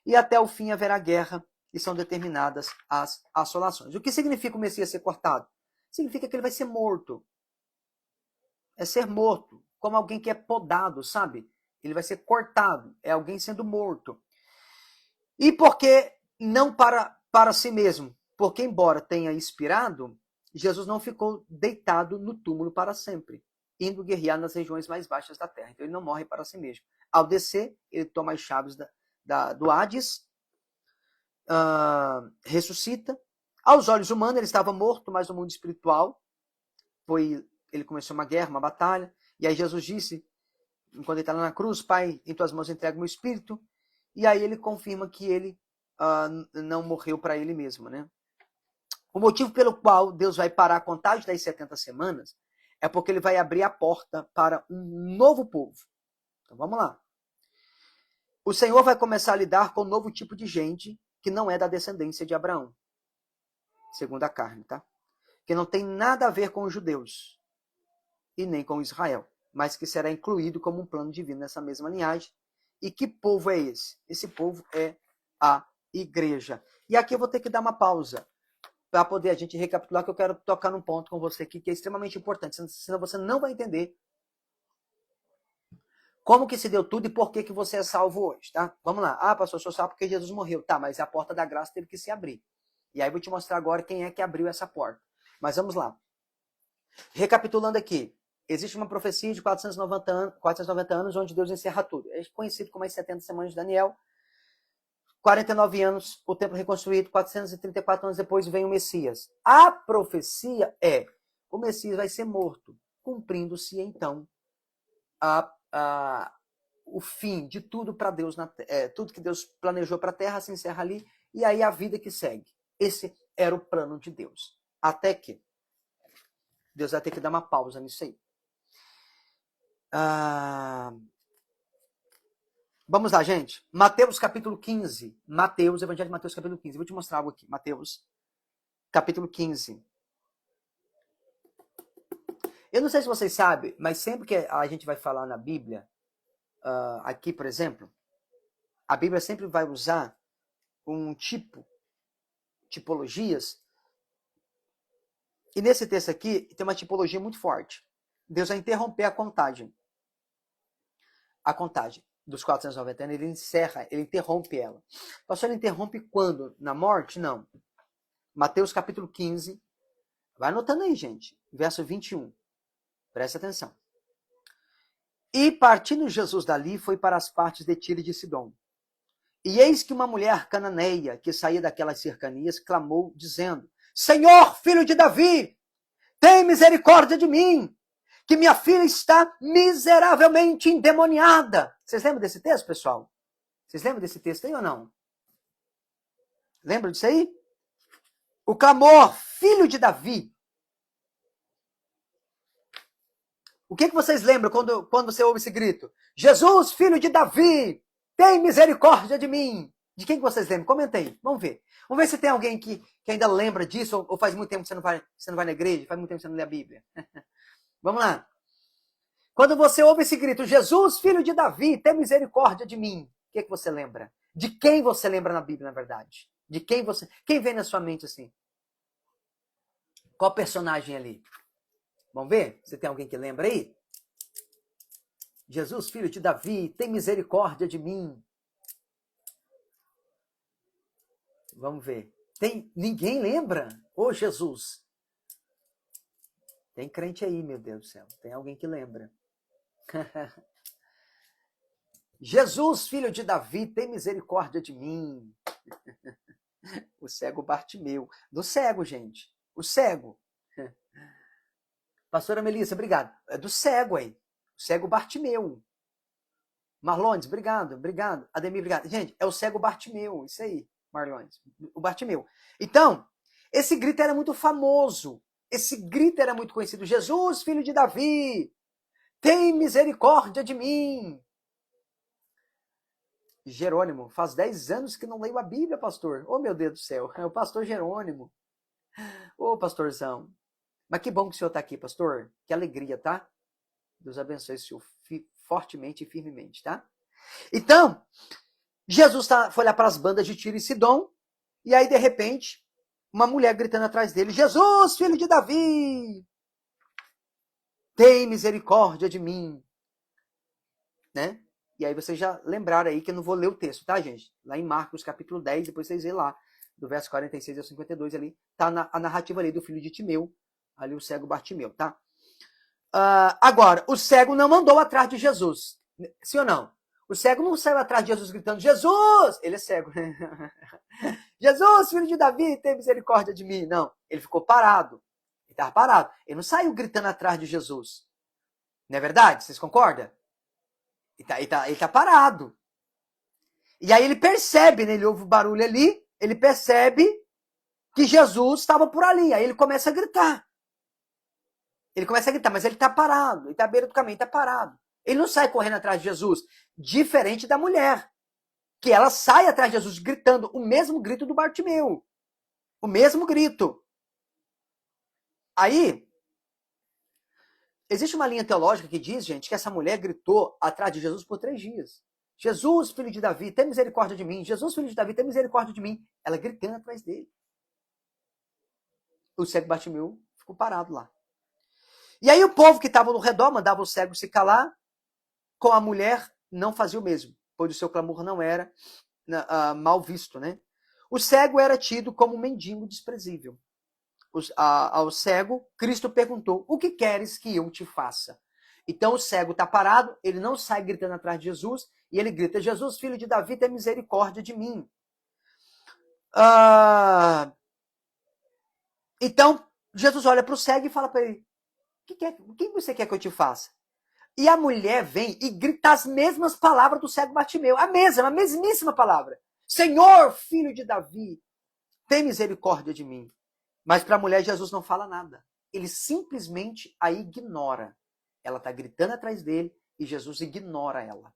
e até o fim haverá guerra, e são determinadas as assolações. O que significa o Messias ser cortado? Significa que ele vai ser morto. É ser morto, como alguém que é podado, sabe? Ele vai ser cortado, é alguém sendo morto. E porque não para si mesmo? Porque, embora tenha expirado, Jesus não ficou deitado no túmulo para sempre, indo guerrear nas regiões mais baixas da terra. Então ele não morre para si mesmo. Ao descer, ele toma as chaves do Hades, ressuscita. Aos olhos humanos, ele estava morto, mas no mundo espiritual, ele começou uma guerra, uma batalha. E aí Jesus disse, quando ele está lá na cruz, Pai, em tuas mãos entrego meu espírito. E aí ele confirma que ele não morreu para ele mesmo, né? O motivo pelo qual Deus vai parar a contagem das 70 semanas é porque ele vai abrir a porta para um novo povo. Então vamos lá. O Senhor vai começar a lidar com um novo tipo de gente que não é da descendência de Abraão, segundo a carne, tá? Que não tem nada a ver com os judeus e nem com Israel, mas que será incluído como um plano divino nessa mesma linhagem. E que povo é esse? Esse povo é a igreja. E aqui eu vou ter que dar uma pausa para poder a gente recapitular, que eu quero tocar num ponto com você aqui que é extremamente importante, senão você não vai entender como que se deu tudo e por que você é salvo hoje, tá? Vamos lá. Ah, pastor, eu sou salvo porque Jesus morreu. Tá, mas a porta da graça teve que se abrir. E aí eu vou te mostrar agora quem é que abriu essa porta. Mas vamos lá. Recapitulando aqui. Existe uma profecia de 490 anos onde Deus encerra tudo. É conhecido como as 70 semanas de Daniel. 49 anos, o templo reconstruído. 434 anos depois vem o Messias. A profecia é: o Messias vai ser morto, cumprindo-se então o fim de tudo para Deus, tudo que Deus planejou para a terra se encerra ali, e aí a vida que segue. Esse era o plano de Deus. Até que Deus vai ter que dar uma pausa nisso aí. Vamos lá, gente. Mateus capítulo 15. Evangelho de Mateus capítulo 15. Vou te mostrar algo aqui. Mateus capítulo 15. Eu não sei se vocês sabem, mas sempre que a gente vai falar na Bíblia, aqui, por exemplo, a Bíblia sempre vai usar tipologias. E nesse texto aqui tem uma tipologia muito forte. Deus vai interromper a contagem. A contagem dos 490 anos, ele encerra, ele interrompe ela. Pastor, ele interrompe quando? Na morte? Não. Mateus capítulo 15. Vai anotando aí, gente. Verso 21. Presta atenção. E partindo Jesus dali, foi para as partes de Tiro e de Sidom. E eis que uma mulher cananeia, que saía daquelas cercanias, clamou, dizendo: Senhor, filho de Davi, tem misericórdia de mim, que minha filha está miseravelmente endemoniada. Vocês lembram desse texto, pessoal? Vocês lembram desse texto aí ou não? Lembram disso aí? O clamor, filho de Davi. O que vocês lembram quando você ouve esse grito? Jesus, filho de Davi, tem misericórdia de mim. De quem que vocês lembram? Comenta aí, vamos ver. Vamos ver se tem alguém que ainda lembra disso, ou faz muito tempo que você não vai na igreja, faz muito tempo que você não lê a Bíblia. Vamos lá. Quando você ouve esse grito, Jesus, filho de Davi, tem misericórdia de mim. O que você lembra? De quem você lembra na Bíblia, na verdade? De quem vem na sua mente assim? Qual personagem ali? Vamos ver? Você tem alguém que lembra aí? Jesus, filho de Davi, tem misericórdia de mim. Vamos ver. Ninguém lembra? Ô, Jesus. Tem crente aí, meu Deus do céu. Tem alguém que lembra. Jesus, filho de Davi, tem misericórdia de mim. O cego Bartimeu. Do cego, gente. O cego. Pastora Melissa, obrigado. É do cego aí. O cego Bartimeu. Marlones, obrigado. Ademir, obrigado. Gente, é o cego Bartimeu. Isso aí, Marlones. O Bartimeu. Então, esse grito era muito famoso. Esse grito era muito conhecido. Jesus, filho de Davi, tem misericórdia de mim. Jerônimo, faz 10 anos que não leio a Bíblia, pastor. Oh, meu Deus do céu, é o pastor Jerônimo. Ô, pastorzão. Mas que bom que o senhor está aqui, pastor. Que alegria, tá? Deus abençoe o senhor fortemente e firmemente, tá? Então, Jesus foi lá para as bandas de Tiro e Sidom, e aí, de repente, uma mulher gritando atrás dele, Jesus, filho de Davi, tem misericórdia de mim. Né? E aí vocês já lembraram aí que eu não vou ler o texto, tá, gente? Lá em Marcos, capítulo 10, depois vocês veem lá, do verso 46 ao 52 ali, tá a narrativa ali do filho de Timeu, ali o cego Bartimeu, tá? Agora, o cego não andou atrás de Jesus. Sim ou não? O cego não saiu atrás de Jesus gritando, Jesus! Ele é cego. Jesus, filho de Davi, tem misericórdia de mim. Não, ele ficou parado. Ele estava parado. Ele não saiu gritando atrás de Jesus. Não é verdade? Vocês concordam? Ele tá parado. E aí ele percebe, né? Ele ouve o barulho ali, ele percebe que Jesus estava por ali. Aí ele começa a gritar. Ele começa a gritar, mas ele está parado. Ele está à beira do caminho, está parado. Ele não sai correndo atrás de Jesus. Diferente da mulher, que ela sai atrás de Jesus gritando o mesmo grito do Bartimeu. O mesmo grito. Aí, existe uma linha teológica que diz, gente, que essa mulher gritou atrás de Jesus por 3 dias. Jesus, filho de Davi, tem misericórdia de mim. Jesus, filho de Davi, tem misericórdia de mim. Ela gritando atrás dele. O cego Bartimeu ficou parado lá. E aí o povo que estava no redor mandava o cego se calar, com a mulher não fazia o mesmo, pois o seu clamor não era mal visto, né? O cego era tido como um mendigo desprezível. Ao cego, Cristo perguntou, o que queres que eu te faça? Então o cego está parado, ele não sai gritando atrás de Jesus, e ele grita, Jesus, filho de Davi, tem misericórdia de mim. Então, Jesus olha para o cego e fala para ele, o que você quer que eu te faça? E a mulher vem e grita as mesmas palavras do cego Bartimeu, a mesmíssima palavra. Senhor, filho de Davi, tem misericórdia de mim. Mas para a mulher, Jesus não fala nada. Ele simplesmente a ignora. Ela está gritando atrás dele e Jesus ignora ela.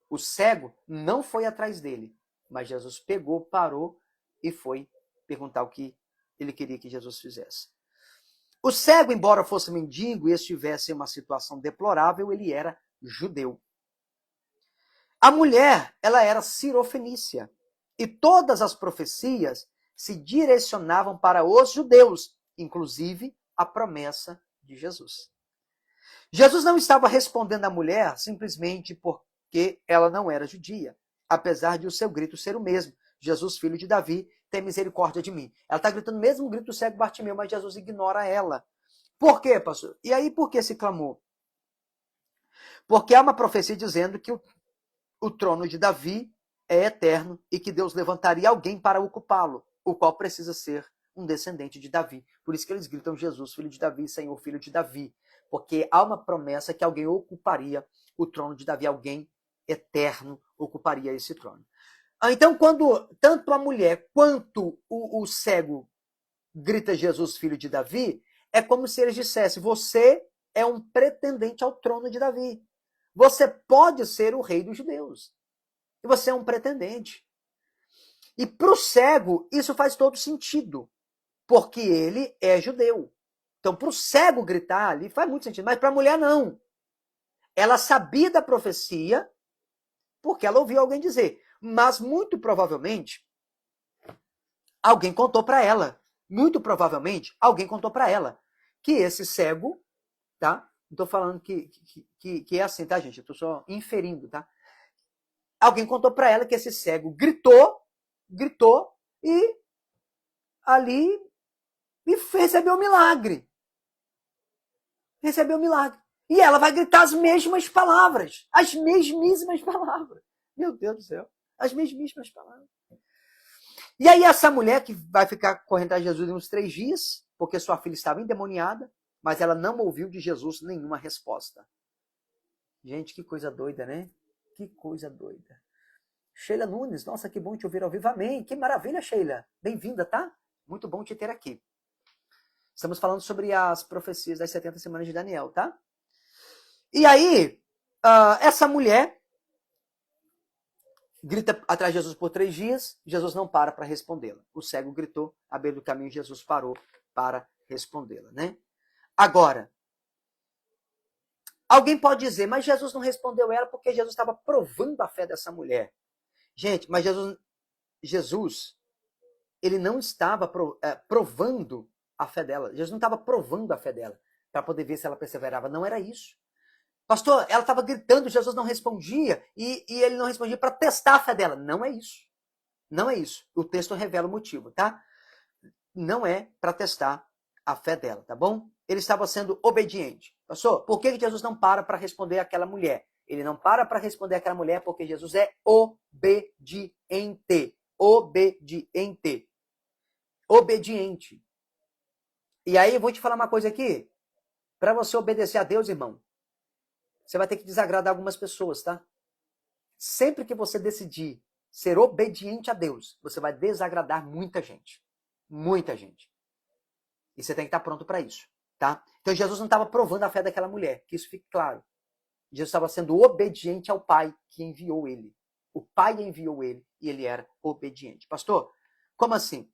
O cego não foi atrás dele, mas Jesus pegou, parou e foi perguntar o que ele queria que Jesus fizesse. O cego, embora fosse mendigo e estivesse em uma situação deplorável, ele era judeu. A mulher, ela era cirofenícia. E todas as profecias se direcionavam para os judeus, inclusive a promessa de Jesus. Jesus não estava respondendo à mulher simplesmente porque ela não era judia, apesar de o seu grito ser o mesmo. Jesus, filho de Davi, tem misericórdia de mim. Ela está gritando o mesmo grito do cego Bartimeu, mas Jesus ignora ela. Por quê, pastor? E aí por que esse clamor? Porque há uma profecia dizendo que o trono de Davi é eterno e que Deus levantaria alguém para ocupá-lo, o qual precisa ser um descendente de Davi. Por isso que eles gritam Jesus, filho de Davi, Senhor, filho de Davi. Porque há uma promessa que alguém ocuparia o trono de Davi, alguém eterno ocuparia esse trono. Então, quando tanto a mulher quanto o cego grita Jesus, filho de Davi, é como se eles dissessem, você é um pretendente ao trono de Davi. Você pode ser o rei dos judeus. E você é um pretendente. E para o cego, isso faz todo sentido. Porque ele é judeu. Então, para o cego gritar ali, faz muito sentido. Mas para a mulher, não. Ela sabia da profecia, porque ela ouviu alguém dizer. Mas, muito provavelmente, alguém contou para ela. Muito provavelmente, alguém contou para ela que esse cego, tá? Não estou falando que é assim, tá, gente? Eu estou só inferindo, tá? Alguém contou para ela que esse cego gritou e ali recebeu um milagre. Recebeu um milagre. E ela vai gritar as mesmas palavras. As mesmíssimas palavras. Meu Deus do céu. As mesmíssimas palavras. E aí essa mulher que vai ficar correndo atrás de Jesus uns 3 dias, porque sua filha estava endemoniada, mas ela não ouviu de Jesus nenhuma resposta. Gente, que coisa doida, né? Que coisa doida. Sheila Nunes, nossa, que bom te ouvir ao vivo. Amém. Que maravilha, Sheila. Bem-vinda, tá? Muito bom te ter aqui. Estamos falando sobre as profecias das 70 semanas de Daniel, tá? E aí, essa mulher grita atrás de Jesus por 3 dias, Jesus não para respondê-la. O cego gritou, à beira do caminho, Jesus parou para respondê-la, né? Agora, alguém pode dizer, mas Jesus não respondeu ela porque Jesus estava provando a fé dessa mulher. Gente, mas Jesus ele não estava provando a fé dela. Jesus não estava provando a fé dela. para poder ver se ela perseverava. Não era isso. Pastor, ela estava gritando, Jesus não respondia, e ele não respondia para testar a fé dela. Não é isso. Não é isso. O texto revela o motivo, tá? Não é para testar a fé dela, tá bom? Ele estava sendo obediente. Pastor, por que Jesus não para responder aquela mulher? Ele não para responder aquela mulher porque Jesus é obediente. Obediente. Obediente. E aí eu vou te falar uma coisa aqui. Para você obedecer a Deus, irmão, você vai ter que desagradar algumas pessoas, tá? Sempre que você decidir ser obediente a Deus, você vai desagradar muita gente. Muita gente. E você tem que estar pronto para isso, tá? Então Jesus não estava provando a fé daquela mulher, que isso fique claro. Jesus estava sendo obediente ao Pai que enviou ele. O Pai enviou ele e ele era obediente. Pastor, como assim?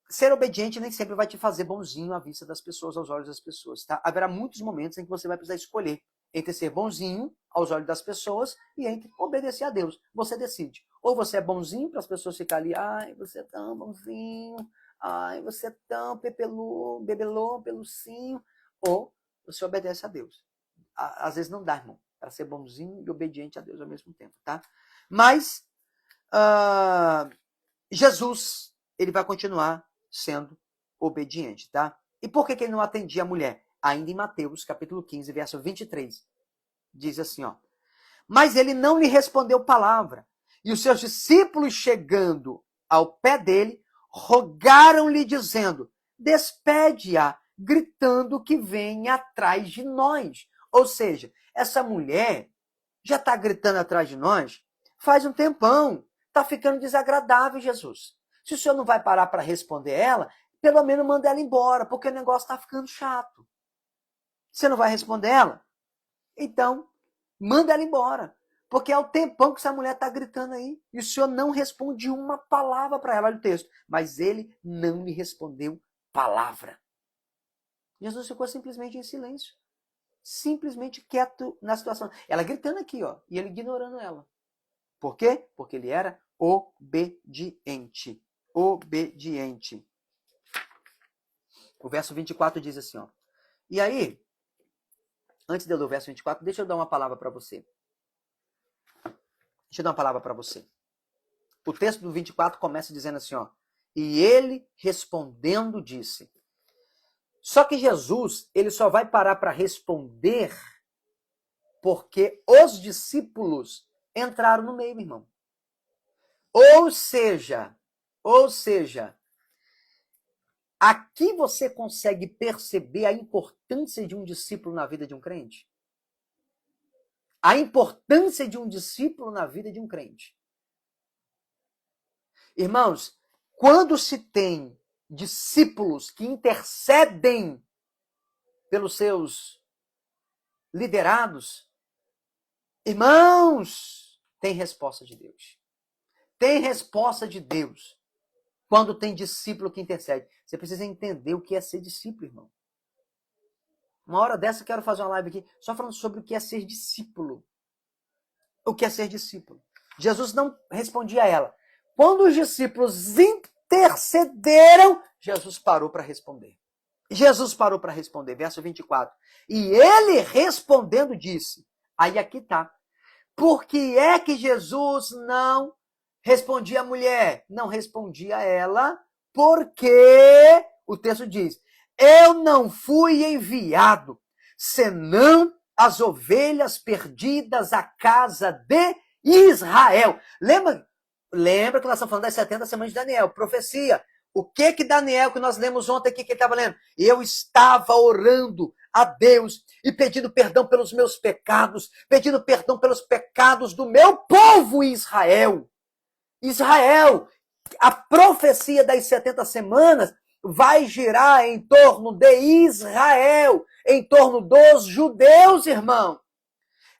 Ser obediente nem sempre vai te fazer bonzinho à vista das pessoas, aos olhos das pessoas, tá? Haverá muitos momentos em que você vai precisar escolher entre ser bonzinho aos olhos das pessoas e entre obedecer a Deus. Você decide. Ou você é bonzinho para as pessoas ficarem ali, ai, você é tão bonzinho, ai, você é tão bebelô, pelucinho, ou você obedece a Deus. Às vezes não dá, irmão, para ser bonzinho e obediente a Deus ao mesmo tempo, tá? Mas Jesus, ele vai continuar sendo obediente, tá? E por que ele não atendia a mulher? Ainda em Mateus, capítulo 15, verso 23, diz assim, ó. Mas ele não lhe respondeu palavra. E os seus discípulos, chegando ao pé dele, rogaram-lhe, dizendo, despede-a, gritando que vem atrás de nós. Ou seja, essa mulher já está gritando atrás de nós faz um tempão. Está ficando desagradável, Jesus. Se o senhor não vai parar para responder ela, pelo menos manda ela embora, porque o negócio está ficando chato. Você não vai responder ela? Então, manda ela embora. Porque é o tempão que essa mulher está gritando aí. E o senhor não responde uma palavra para ela. Olha o texto. Mas ele não lhe respondeu palavra. Jesus ficou simplesmente em silêncio. Simplesmente quieto na situação. Ela gritando aqui, ó. E ele ignorando ela. Por quê? Porque ele era obediente. Obediente. O verso 24 diz assim, ó. E aí, antes de eu ler o verso 24, deixa eu dar uma palavra para você. Deixa eu dar uma palavra para você. O texto do 24 começa dizendo assim, ó. E ele respondendo disse. Só que Jesus, ele só vai parar para responder porque os discípulos entraram no meio, irmão. Ou seja, aqui você consegue perceber a importância de um discípulo na vida de um crente? A importância de um discípulo na vida de um crente. Irmãos, quando se tem discípulos que intercedem pelos seus liderados, irmãos, tem resposta de Deus. Tem resposta de Deus quando tem discípulo que intercede. Você precisa entender o que é ser discípulo, irmão. Uma hora dessa eu quero fazer uma live aqui só falando sobre o que é ser discípulo. O que é ser discípulo. Jesus não respondia a ela. Quando os discípulos intercederam, Jesus parou para responder. Jesus parou para responder, verso 24. E ele respondendo disse, aí aqui tá. Por que é que Jesus não respondia a mulher? Não respondia a ela, porque o texto diz, eu não fui enviado, senão as ovelhas perdidas à casa de Israel. Lembra que nós estamos falando das 70 semanas de Daniel, profecia. O que Daniel, que nós lemos ontem aqui, que ele estava lendo? Eu estava orando a Deus e pedindo perdão pelos meus pecados, pedindo perdão pelos pecados do meu povo Israel. Israel, a profecia das 70 semanas vai girar em torno de Israel, em torno dos judeus, irmão.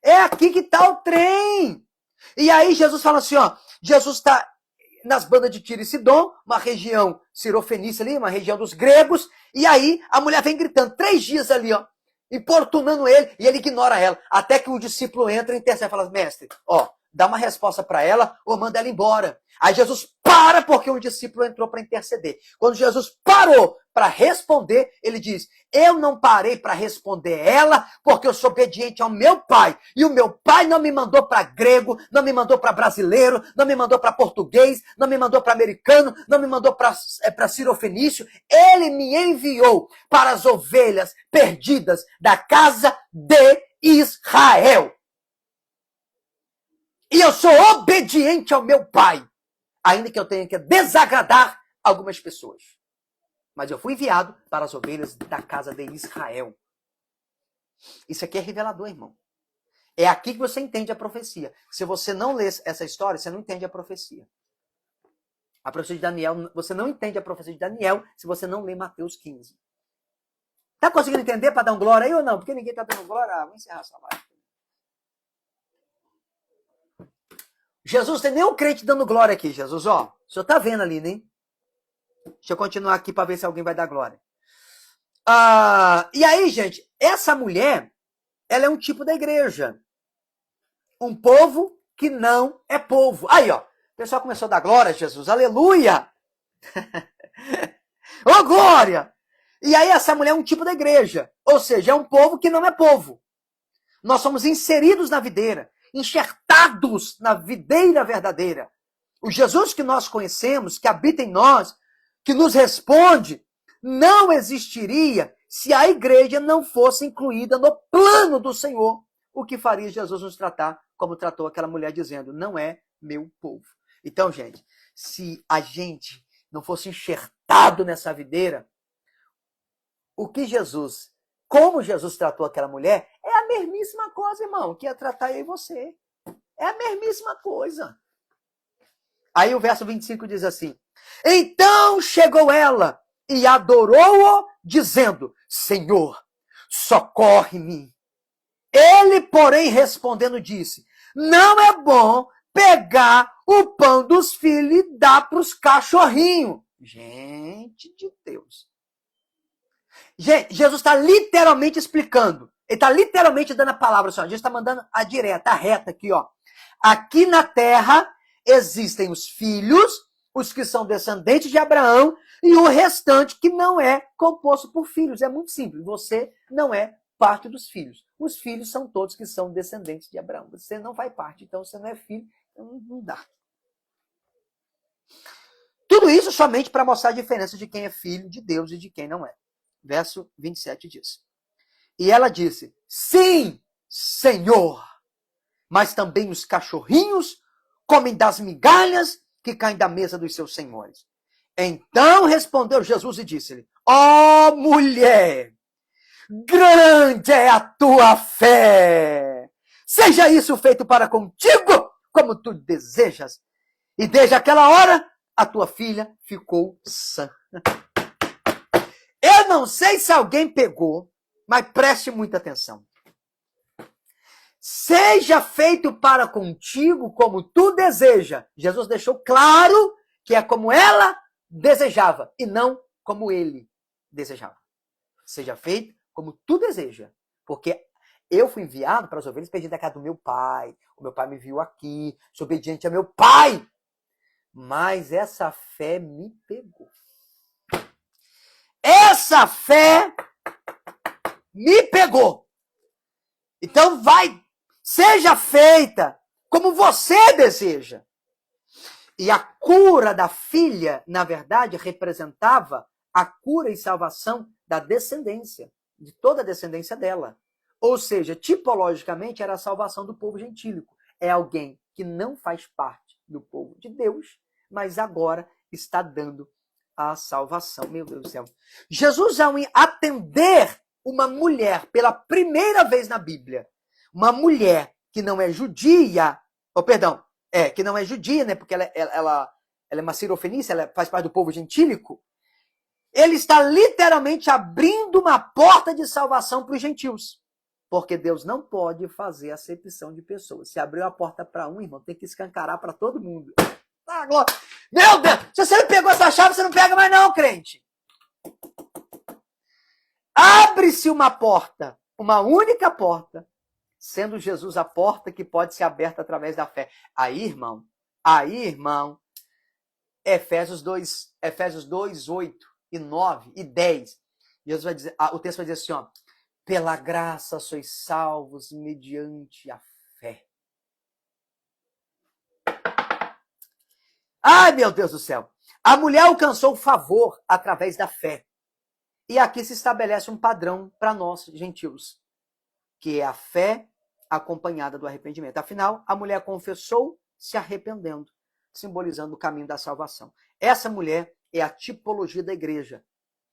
É aqui que está o trem. E aí Jesus fala assim, ó, Jesus está nas bandas de Tiro e Sidom, uma região cirofenícia ali, uma região dos gregos, e aí a mulher vem gritando 3 dias ali, ó, importunando ele, e ele ignora ela, até que o discípulo entra e intercede e fala, mestre, ó, dá uma resposta para ela ou manda ela embora. Aí Jesus para porque um discípulo entrou para interceder. Quando Jesus parou para responder, ele diz: eu não parei para responder ela porque eu sou obediente ao meu Pai. E o meu Pai não me mandou para grego, não me mandou para brasileiro, não me mandou para português, não me mandou para americano, não me mandou para cirofenício. Ele me enviou para as ovelhas perdidas da casa de Israel. E eu sou obediente ao meu Pai, ainda que eu tenha que desagradar algumas pessoas. Mas eu fui enviado para as ovelhas da casa de Israel. Isso aqui é revelador, irmão. É aqui que você entende a profecia. Se você não lê essa história, você não entende a profecia. A profecia de Daniel, você não entende a profecia de Daniel se você não lê Mateus 15. Tá conseguindo entender para dar um glória aí ou não? Porque ninguém tá dando glória. Vamos encerrar essa live. Jesus, tem nenhum crente dando glória aqui, Jesus. Ó, o senhor tá vendo ali, né? Deixa eu continuar aqui para ver se alguém vai dar glória. E aí, gente, essa mulher, ela é um tipo da igreja. Um povo que não é povo. Aí, ó, o pessoal começou a dar glória a Jesus. Aleluia! Ô, glória! E aí, essa mulher é um tipo da igreja. Ou seja, é um povo que não é povo. Nós somos inseridos na videira, enxertados na videira verdadeira. O Jesus que nós conhecemos, que habita em nós, que nos responde, não existiria se a igreja não fosse incluída no plano do Senhor. O que faria Jesus nos tratar como tratou aquela mulher, dizendo: não é meu povo. Então, gente, se a gente não fosse enxertado nessa videira, como Jesus tratou aquela mulher, é a mesmíssima coisa, irmão, que ia tratar eu e você. É a mesmíssima coisa. Aí o verso 25 diz assim: então chegou ela e adorou-o, dizendo: Senhor, socorre-me. Ele, porém, respondendo, disse: não é bom pegar o pão dos filhos e dar para os cachorrinhos. Gente de Deus. Gente, Jesus está literalmente explicando. Ele está literalmente dando a palavra. Assim, ó. Jesus está mandando a direta, a reta aqui, ó. Aqui na terra existem os filhos, os que são descendentes de Abraão, e o restante que não é composto por filhos. É muito simples. Você não é parte dos filhos. Os filhos são todos que são descendentes de Abraão. Você não faz parte, então você não é filho, então não dá. Tudo isso somente para mostrar a diferença de quem é filho de Deus e de quem não é. Verso 27 diz: e ela disse: sim, Senhor, mas também os cachorrinhos comem das migalhas que caem da mesa dos seus senhores. Então respondeu Jesus e disse-lhe: ó mulher, grande é a tua fé. Seja isso feito para contigo, como tu desejas. E desde aquela hora, a tua filha ficou sã. Eu não sei se alguém pegou, mas preste muita atenção. Seja feito para contigo como tu deseja. Jesus deixou claro que é como ela desejava e não como ele desejava. Seja feito como tu deseja. Porque eu fui enviado para as ovelhas perdidas da casa do meu pai. O meu pai me viu aqui, sou obediente a meu pai. Mas essa fé me pegou. Essa fé me pegou. Então seja feita como você deseja. E a cura da filha, na verdade, representava a cura e salvação da descendência, de toda a descendência dela. Ou seja, tipologicamente era a salvação do povo gentílico. É alguém que não faz parte do povo de Deus, mas agora está dando a salvação. Meu Deus do céu. Jesus, ao atender uma mulher pela primeira vez na Bíblia, uma mulher que não é judia, que não é judia, né? Porque ela é uma cirofenícia, ela faz parte do povo gentílico. Ele está literalmente abrindo uma porta de salvação para os gentios. Porque Deus não pode fazer acepção de pessoas. Se abriu a porta para um, irmão, tem que escancarar para todo mundo. Ah, glória. Meu Deus! Se você não pegou essa chave, você não pega mais não, crente. Abre-se uma porta, uma única porta, sendo Jesus a porta que pode ser aberta através da fé. Aí, irmão, Efésios 2, 8 e 9 e 10. Jesus vai dizer, o texto vai dizer assim, ó, pela graça sois salvos mediante a fé. Ai, meu Deus do céu. A mulher alcançou o favor através da fé. E aqui se estabelece um padrão para nós, gentios, que é a fé acompanhada do arrependimento. Afinal, a mulher confessou se arrependendo, simbolizando o caminho da salvação. Essa mulher é a tipologia da igreja.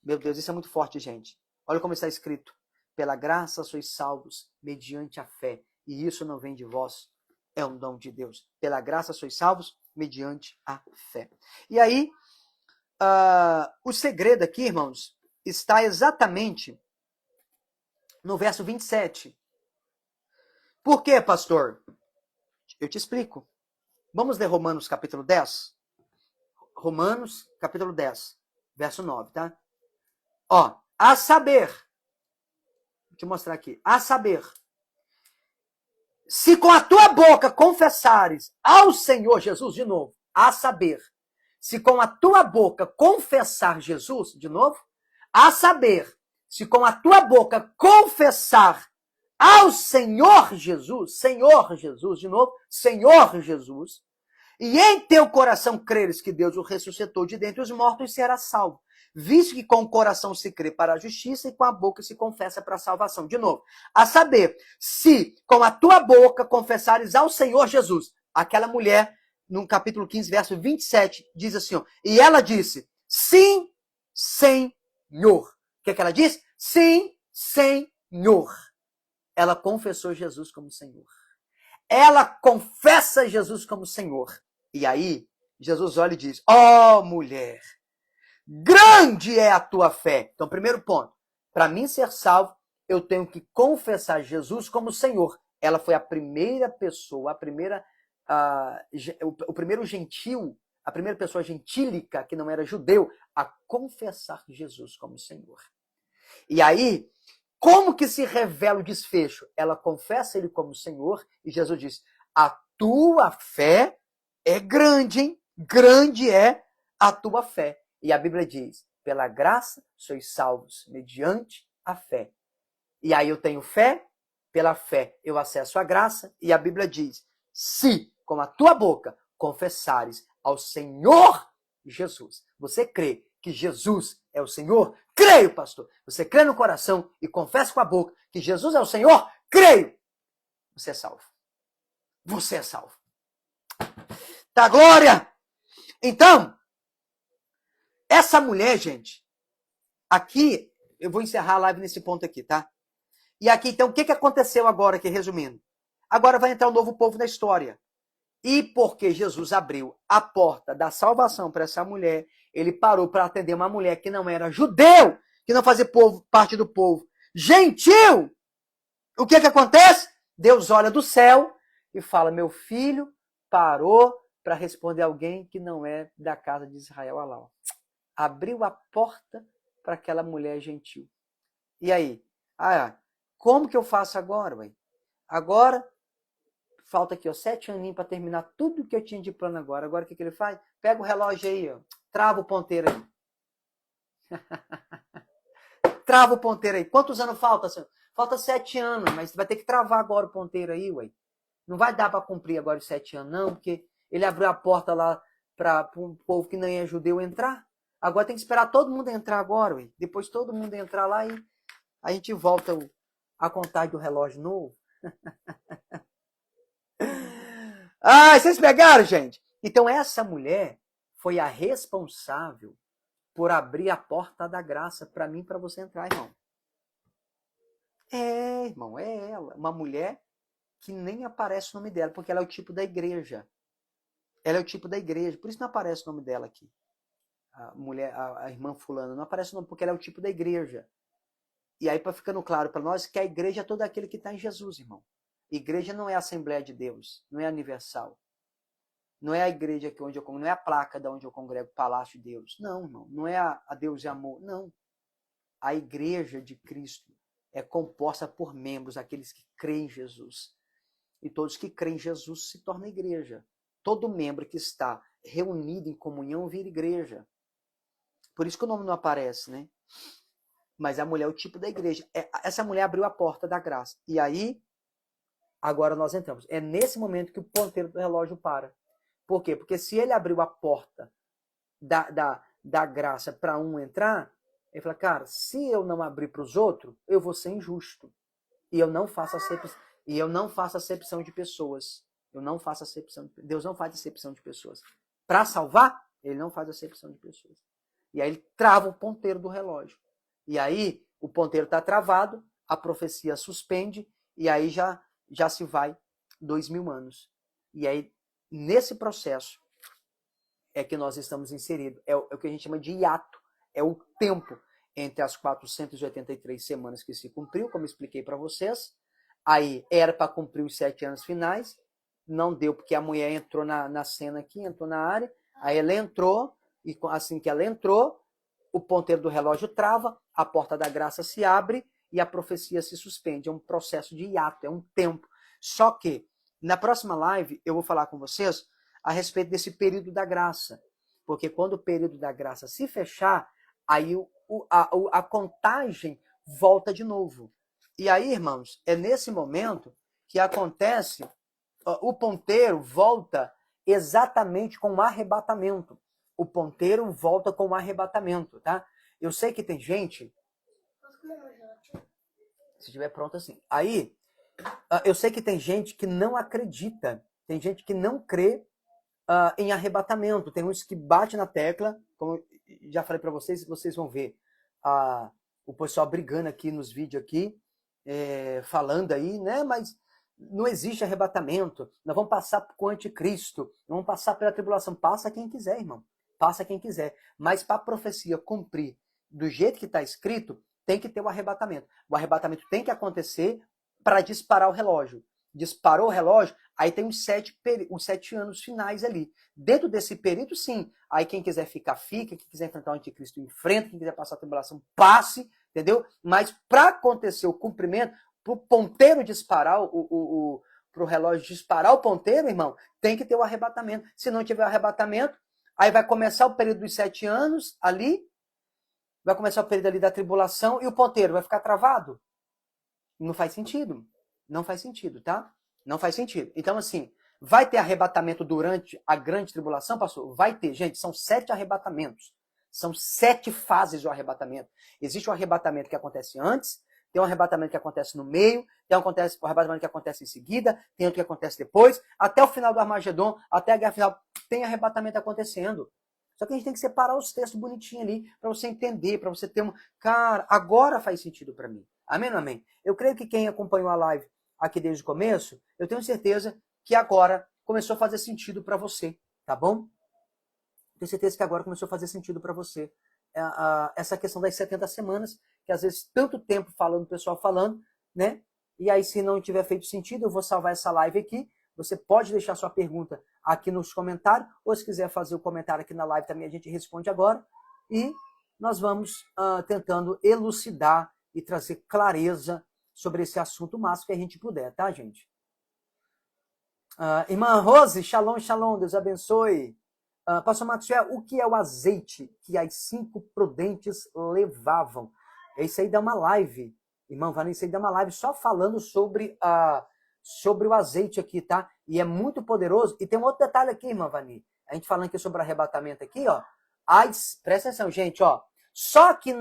Meu Deus, isso é muito forte, gente. Olha como está escrito. Pela graça sois salvos, mediante a fé. E isso não vem de vós, é um dom de Deus. Pela graça sois salvos, mediante a fé. E aí, o segredo aqui, irmãos, está exatamente no verso 27. Por quê, pastor? Eu te explico. Vamos ler Romanos capítulo 10? Romanos capítulo 10, verso 9, tá? Ó, a saber, vou te mostrar aqui, a saber, se com a tua boca confessares ao Senhor Jesus, de novo, a saber, se com a tua boca confessar Jesus, de novo, a saber, se com a tua boca confessar ao Senhor Jesus, de novo, Senhor Jesus, e em teu coração creres que Deus o ressuscitou de dentre os mortos, serás salvo. Visto que com o coração se crê para a justiça e com a boca se confessa para a salvação. De novo, a saber, se com a tua boca confessares ao Senhor Jesus, aquela mulher, no capítulo 15, verso 27, diz assim, ó, e ela disse, sim, Senhor. O que ela disse? Sim, Senhor. Ela confessou Jesus como Senhor. Ela confessa Jesus como Senhor. E aí, Jesus olha e diz, ó mulher, grande é a tua fé. Então, primeiro ponto, para mim ser salvo, eu tenho que confessar Jesus como Senhor. Ela foi a primeira pessoa, o primeiro gentil, a primeira pessoa gentílica, que não era judeu, a confessar Jesus como Senhor. E aí, como que se revela o desfecho? Ela confessa ele como Senhor e Jesus diz, a tua fé é grande, hein? Grande é a tua fé. E a Bíblia diz, pela graça sois salvos mediante a fé. E aí eu tenho fé, pela fé eu acesso a graça, e a Bíblia diz, se com a tua boca confessares ao Senhor Jesus, você crê que Jesus é o Senhor? Creio, pastor. Você crê no coração e confessa com a boca que Jesus é o Senhor? Creio. Você é salvo. Você é salvo. Tá, glória! Então, essa mulher, gente, aqui, eu vou encerrar a live nesse ponto aqui, tá? E aqui, então, o que aconteceu agora, aqui, resumindo? Agora vai entrar um novo povo na história. E porque Jesus abriu a porta da salvação para essa mulher, ele parou para atender uma mulher que não era judeu, que não fazia parte do povo gentil. O que acontece? Deus olha do céu e fala, meu filho parou para responder alguém que não é da casa de Israel. Olha lá, ó. Abriu a porta para aquela mulher gentil. E aí? Como que eu faço agora, ué? Agora, falta aqui, ó, 7 aninhos para terminar tudo que eu tinha de plano agora. Agora o que ele faz? Pega o relógio aí, ó, trava o ponteiro aí. Trava o ponteiro aí. Quantos anos falta, senhor? Falta 7 anos, mas você vai ter que travar agora o ponteiro aí, ué. Não vai dar para cumprir agora os 7 anos, não, porque ele abriu a porta lá para um povo que nem é judeu entrar. Agora tem que esperar todo mundo entrar agora, ué. Depois todo mundo entrar lá e a gente volta a contagem do relógio novo. Vocês pegaram, gente? Então essa mulher foi a responsável por abrir a porta da graça para mim e para você entrar, irmão. Irmão, é ela. Uma mulher que nem aparece o nome dela, porque ela é o tipo da igreja. Ela é o tipo da igreja, por isso não aparece o nome dela aqui. A mulher, a irmã fulana, não aparece o nome, porque ela é o tipo da igreja. E aí, para ficando claro para nós, que a igreja é todo aquele que está em Jesus, irmão. Igreja não é a Assembleia de Deus, não é universal. Não é a igreja aqui onde eu congrego, não é a placa de onde eu congrego, Palácio de Deus. Não, irmão. Não é a Deus e Amor. Não. A igreja de Cristo é composta por membros, aqueles que creem em Jesus. E todos que creem em Jesus se tornam igreja. Todo membro que está reunido em comunhão vira igreja. Por isso que o nome não aparece, né? Mas a mulher é o tipo da igreja. Essa mulher abriu a porta da graça. E aí, agora nós entramos. É nesse momento que o ponteiro do relógio para. Por quê? Porque se ele abriu a porta da graça para um entrar, ele fala, cara, se eu não abrir para os outros, eu vou ser injusto. E eu não faço acepção de pessoas. Deus não faz acepção de pessoas. Para salvar, ele não faz acepção de pessoas. E aí ele trava o ponteiro do relógio. E aí o ponteiro está travado, a profecia suspende, e aí já se vai 2000 anos. E aí, nesse processo, é que nós estamos inseridos. É o que a gente chama de hiato. É o tempo entre as 483 semanas que se cumpriu, como expliquei para vocês. Aí era para cumprir os 7 anos finais. Não deu, porque a mulher entrou na cena aqui, entrou na área. Aí ela entrou, e assim que ela entrou, o ponteiro do relógio trava, a porta da graça se abre e a profecia se suspende. É um processo de hiato, é um tempo. Só que, na próxima live, eu vou falar com vocês a respeito desse período da graça. Porque quando o período da graça se fechar, aí a contagem volta de novo. E aí, irmãos, é nesse momento que acontece, o ponteiro volta exatamente com o arrebatamento. O ponteiro volta com o arrebatamento, tá? Eu sei que tem gente... Se estiver pronto assim. Aí, eu sei que tem gente que não acredita, tem gente que não crê em arrebatamento. Tem uns que batem na tecla, como já falei para vocês, vocês vão ver o pessoal brigando aqui nos vídeos aqui, falando aí, né? Mas não existe arrebatamento. Nós vamos passar com o anticristo, nós vamos passar pela tribulação. Passa quem quiser, irmão. Passa quem quiser. Mas para a profecia cumprir do jeito que está escrito, tem que ter o arrebatamento. O arrebatamento tem que acontecer para disparar o relógio. Disparou o relógio, aí tem os 7 anos finais ali. Dentro desse período, sim. Aí quem quiser ficar, fica. Quem quiser enfrentar o anticristo, enfrenta. Quem quiser passar a tribulação, passe. Entendeu? Mas para acontecer o cumprimento, para o ponteiro disparar, para o relógio disparar o ponteiro, irmão, tem que ter o arrebatamento. Se não tiver o arrebatamento, aí vai começar o período dos 7 anos ali, vai começar o período ali da tribulação e o ponteiro vai ficar travado. Não faz sentido. Não faz sentido, tá? Não faz sentido. Então, assim, vai ter arrebatamento durante a grande tribulação, pastor? Vai ter. Gente, são 7 arrebatamentos. São 7 fases do arrebatamento. Existe um arrebatamento que acontece antes, tem um arrebatamento que acontece no meio, tem um arrebatamento que acontece em seguida, tem outro que acontece depois, até o final do Armagedon, até a guerra final, tem arrebatamento acontecendo. Só que a gente tem que separar os textos bonitinhos ali, para você entender, para você ter Cara, agora faz sentido para mim. Amém ou amém? Eu creio que quem acompanhou a live aqui desde o começo, eu tenho certeza que agora começou a fazer sentido para você, tá bom? Tenho certeza que agora começou a fazer sentido para você. Essa questão das 70 semanas, que às vezes tanto tempo falando, o pessoal falando, né? E aí, se não tiver feito sentido, eu vou salvar essa live aqui. Você pode deixar sua pergunta aqui nos comentários, ou se quiser fazer o comentário aqui na live também, a gente responde agora. E nós vamos tentando elucidar e trazer clareza sobre esse assunto o máximo que a gente puder, tá, gente? Irmã Rose, shalom, shalom, Deus abençoe. Pastor Maxwell, o que é o azeite que as 5 prudentes levavam? Isso aí dá uma live, irmã Vani, isso aí dá uma live só falando sobre o azeite aqui, tá? E é muito poderoso. E tem um outro detalhe aqui, irmã Vani. A gente falando aqui sobre arrebatamento aqui, ó. Presta atenção, gente, ó. Só que,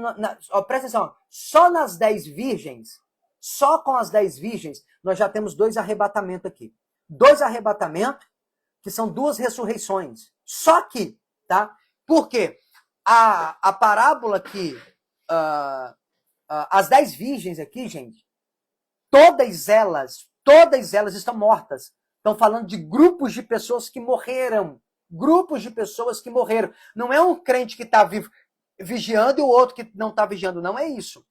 presta atenção, só nas 10 virgens, só com as 10 virgens, nós já temos 2 arrebatamentos aqui. 2 arrebatamentos, que são 2 ressurreições. Só que, tá? Por quê? A parábola que as 10 virgens aqui, gente, todas elas estão mortas. Estão falando de grupos de pessoas que morreram. Grupos de pessoas que morreram. Não é um crente que está vigiando e o outro que não está vigiando. Não é isso.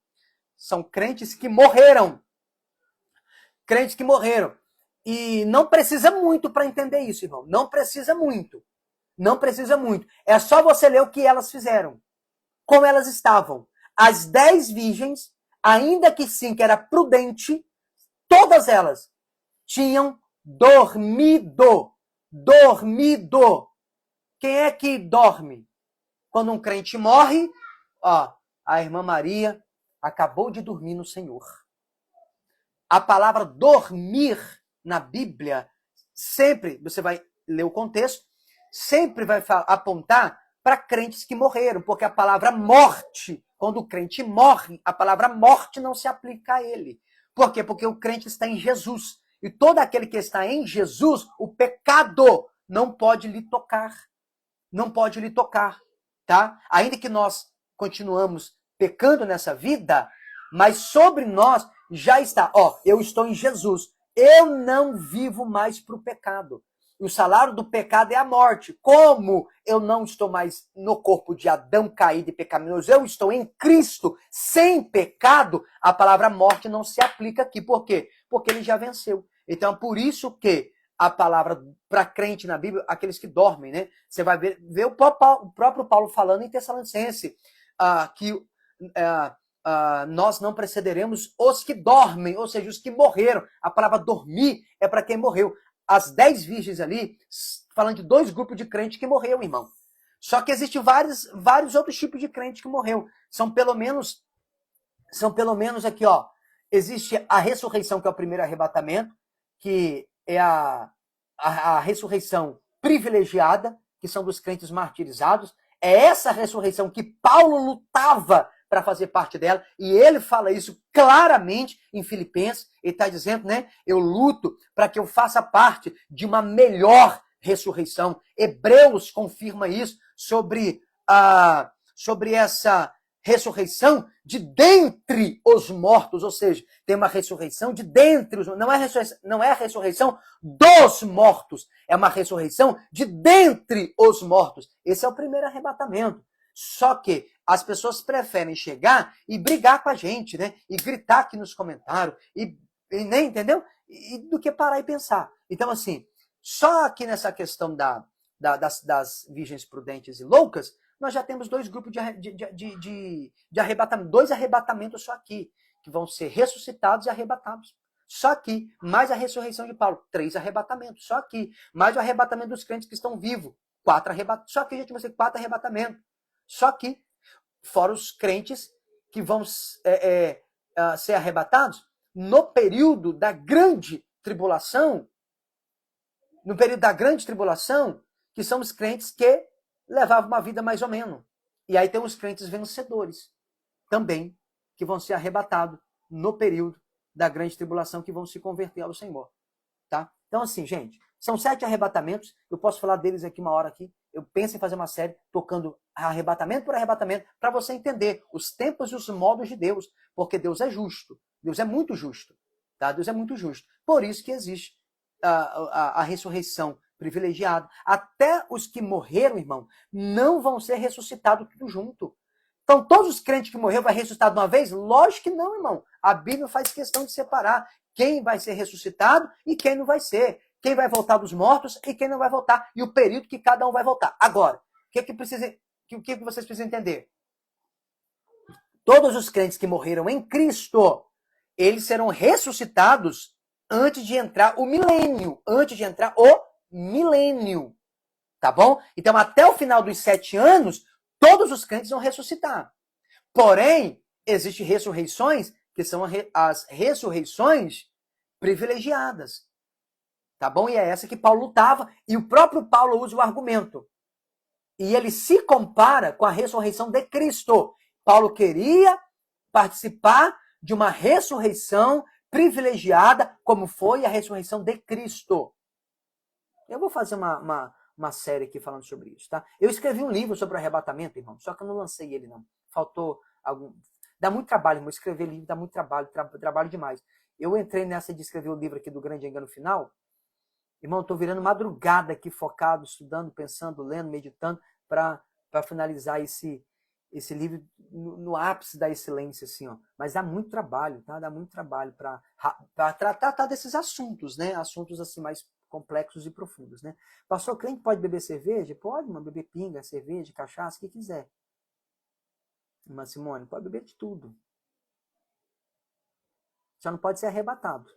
São crentes que morreram. Crentes que morreram. E não precisa muito para entender isso, irmão. Não precisa muito. Não precisa muito. É só você ler o que elas fizeram. Como elas estavam. As 10 virgens ainda que sim, que era prudente, todas elas tinham dormido. Dormido. Quem é que dorme? Quando um crente morre, ó, a irmã Maria acabou de dormir no Senhor. A palavra dormir na Bíblia, sempre, você vai ler o contexto, sempre vai apontar para crentes que morreram, porque a palavra morte, quando o crente morre, a palavra morte não se aplica a ele. Por quê? Porque o crente está em Jesus. E todo aquele que está em Jesus, o pecado não pode lhe tocar. Não pode lhe tocar, tá? Ainda que nós continuamos pecando nessa vida, mas sobre nós já está, ó, eu estou em Jesus. Eu não vivo mais para o pecado. E o salário do pecado é a morte. Como eu não estou mais no corpo de Adão caído e pecaminoso, eu estou em Cristo, sem pecado, a palavra morte não se aplica aqui. Por quê? Porque ele já venceu. Então, por isso que a palavra para crente na Bíblia, aqueles que dormem, né? Você vai ver o próprio Paulo falando em Tessalonicense, que nós não precederemos os que dormem, ou seja, os que morreram. A palavra dormir é para quem morreu. As 10 virgens ali, falando de 2 grupos de crente que morreu, irmão. Só que existem vários outros tipos de crente que morreu. São pelo menos aqui, ó. Existe a ressurreição, que é o primeiro arrebatamento, que é a ressurreição privilegiada, que são dos crentes martirizados. É essa ressurreição que Paulo lutava para fazer parte dela, e ele fala isso claramente em Filipenses. Ele está dizendo, né? Eu luto para que eu faça parte de uma melhor ressurreição. Hebreus confirma isso sobre essa ressurreição de dentre os mortos, ou seja, tem uma ressurreição de dentre os mortos. Não é a ressurreição dos mortos, é uma ressurreição de dentre os mortos. Esse é o primeiro arrebatamento. Só que as pessoas preferem chegar e brigar com a gente, né? E gritar aqui nos comentários, né? Entendeu? Do que parar e pensar. Então, assim, só aqui nessa questão das virgens prudentes e loucas, nós já temos 2 grupos de arrebatamento, 2 arrebatamentos só aqui, que vão ser ressuscitados e arrebatados. Só aqui, mais a ressurreição de Paulo, 3 arrebatamentos, só aqui, mais o arrebatamento dos crentes que estão vivos, 4 arrebatamentos, só aqui a gente vai ter 4 arrebatamentos, só aqui, fora os crentes que vão ser arrebatados no período da grande tribulação, que são os crentes que levavam uma vida mais ou menos. E aí tem os crentes vencedores também, que vão ser arrebatados no período da grande tribulação, que vão se converter ao Senhor. Tá? Então, assim, gente, são 7 arrebatamentos. Eu posso falar deles aqui uma hora aqui. Eu penso em fazer uma série tocando arrebatamento por arrebatamento para você entender os tempos e os modos de Deus. Porque Deus é justo. Deus é muito justo. Tá? Deus é muito justo. Por isso que existe a ressurreição privilegiada. Até os que morreram, irmão, não vão ser ressuscitados tudo junto. Então, todos os crentes que morreram vai ressuscitar de uma vez? Lógico que não, irmão. A Bíblia faz questão de separar quem vai ser ressuscitado e quem não vai ser. Quem vai voltar dos mortos e quem não vai voltar. E o período que cada um vai voltar. Agora, o que vocês precisam entender? Todos os crentes que morreram em Cristo, eles serão ressuscitados antes de entrar o milênio. Antes de entrar o milênio. Tá bom? Então, até o final dos 7 anos, todos os crentes vão ressuscitar. Porém, existem ressurreições que são as ressurreições privilegiadas. Tá bom? E é essa que Paulo lutava, e o próprio Paulo usa o argumento. E ele se compara com a ressurreição de Cristo. Paulo queria participar de uma ressurreição privilegiada, como foi a ressurreição de Cristo. Eu vou fazer uma série aqui falando sobre isso, tá? Eu escrevi um livro sobre o arrebatamento, irmão, só que eu não lancei ele, não. Faltou algum... Dá muito trabalho, irmão, escrever livro dá muito trabalho, trabalho demais. Eu entrei nessa de escrever o livro aqui do Grande Engano Final. Irmão, estou virando madrugada aqui, focado, estudando, pensando, lendo, meditando, para finalizar esse livro no ápice da excelência, assim, ó. Mas dá muito trabalho, tá? Dá muito trabalho para tratar desses assuntos, né? Assuntos assim mais complexos e profundos, né? Pastor, crente pode beber cerveja? Pode, mano, beber pinga, cerveja, cachaça, o que quiser. Irmã Simone, pode beber de tudo. Só não pode ser arrebatado.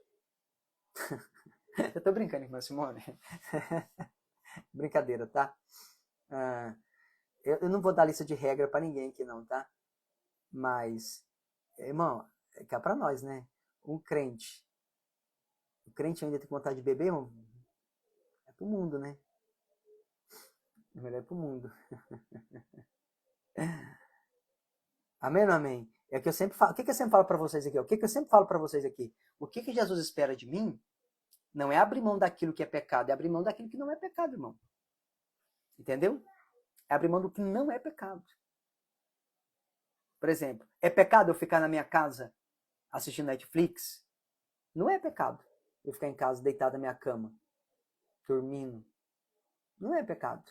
Eu tô brincando, irmã Simone. Brincadeira, tá? Eu não vou dar lista de regra para ninguém aqui não, tá? Mas, irmão, é cá pra nós, né? O crente ainda tem vontade de beber, irmão? É pro mundo, né? É melhor pro mundo. Amém ou não amém? É o que eu sempre falo. O que eu sempre falo para vocês aqui? O que eu sempre falo para vocês aqui? O que Jesus espera de mim não é abrir mão daquilo que é pecado, é abrir mão daquilo que não é pecado, irmão. Entendeu? É abrir mão do que não é pecado. Por exemplo, é pecado eu ficar na minha casa assistindo Netflix? Não é pecado eu ficar em casa deitado na minha cama, dormindo. Não é pecado.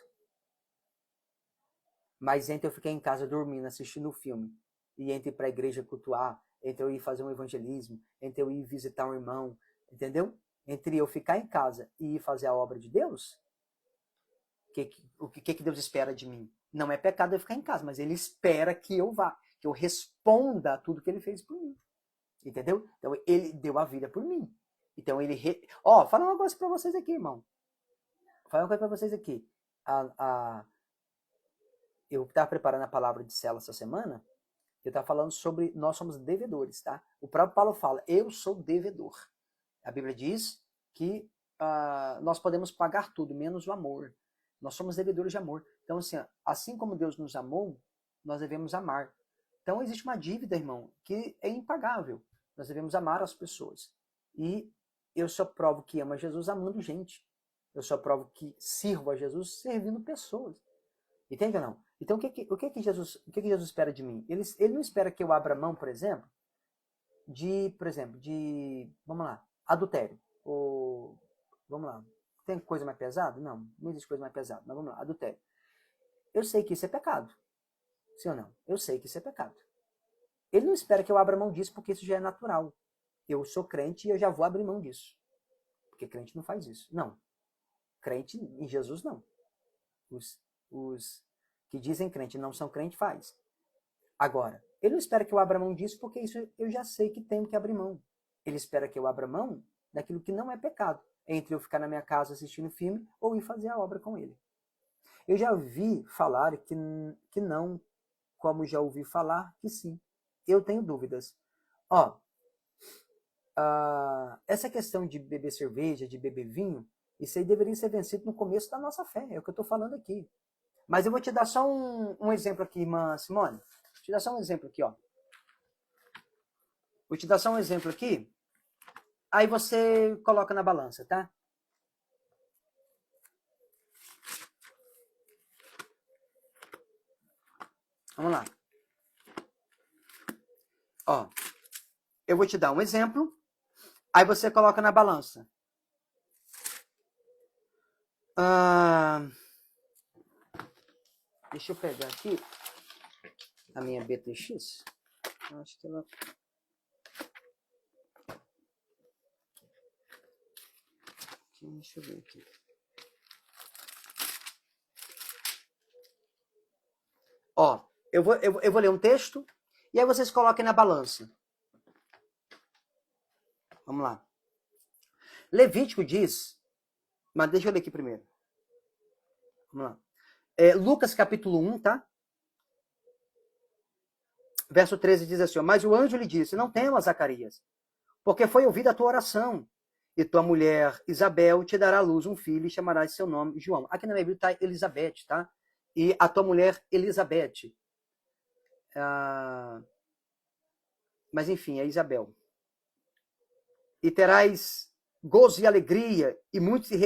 Mas entre eu ficar em casa dormindo, assistindo o filme, e entre ir para a igreja cultuar, entre eu ir fazer um evangelismo, entre eu ir visitar um irmão, entendeu? Entre eu ficar em casa e ir fazer a obra de Deus, o que Deus espera de mim? Não é pecado eu ficar em casa, mas Ele espera que eu vá, que eu responda a tudo que Ele fez por mim. Entendeu? Então Ele deu a vida por mim. Então Ele... fala uma coisa para vocês aqui, irmão. Fala uma coisa para vocês aqui. Eu estava preparando a palavra de célula essa semana, eu estava falando sobre nós somos devedores, tá? O próprio Paulo fala, eu sou devedor. A Bíblia diz que nós podemos pagar tudo, menos o amor. Nós somos devedores de amor. Então, assim como Deus nos amou, nós devemos amar. Então, existe uma dívida, irmão, que é impagável. Nós devemos amar as pessoas. E eu só provo que amo a Jesus amando gente. Eu só provo que sirvo a Jesus servindo pessoas. Entende ou não? Então, o que Jesus espera de mim? Ele não espera que eu abra mão, por exemplo, vamos lá, adultério. Vamos lá, tem coisa mais pesada? Não existe coisa mais pesada, mas vamos lá, adultério. Eu sei que isso é pecado. Sim ou não? Eu sei que isso é pecado. Ele não espera que eu abra mão disso porque isso já é natural. Eu sou crente e eu já vou abrir mão disso. Porque crente não faz isso. Não. Crente em Jesus, não. Os que dizem crente e não são crente, faz. Agora, ele não espera que eu abra mão disso, porque isso eu já sei que tenho que abrir mão. Ele espera que eu abra mão daquilo que não é pecado, entre eu ficar na minha casa assistindo filme ou ir fazer a obra com ele. Eu já ouvi falar que não, como já ouvi falar que sim. Eu tenho dúvidas. Essa questão de beber cerveja, de beber vinho, isso aí deveria ser vencido no começo da nossa fé, é o que eu estou falando aqui. Mas eu vou te dar só um exemplo aqui, irmã Simone. Vou te dar só um exemplo aqui, ó. Vou te dar só um exemplo aqui. Aí você coloca na balança, tá? Vamos lá. Ó, eu vou te dar um exemplo. Aí você coloca na balança. Deixa eu pegar aqui a minha BTX. Acho que ela... Deixa eu ver aqui. Ó, eu vou ler um texto e aí vocês coloquem na balança. Vamos lá. Levítico diz... Mas deixa eu ler aqui primeiro. Vamos lá. Lucas capítulo 1, tá? Verso 13 diz assim, mas o anjo lhe disse, não temas, Zacarias, porque foi ouvida a tua oração, e tua mulher Isabel te dará à luz um filho e chamarás seu nome João. Aqui na minha Bíblia está Elizabeth, tá? E a tua mulher Elizabeth. Mas enfim, é Isabel. E terás gozo e alegria, e muitos se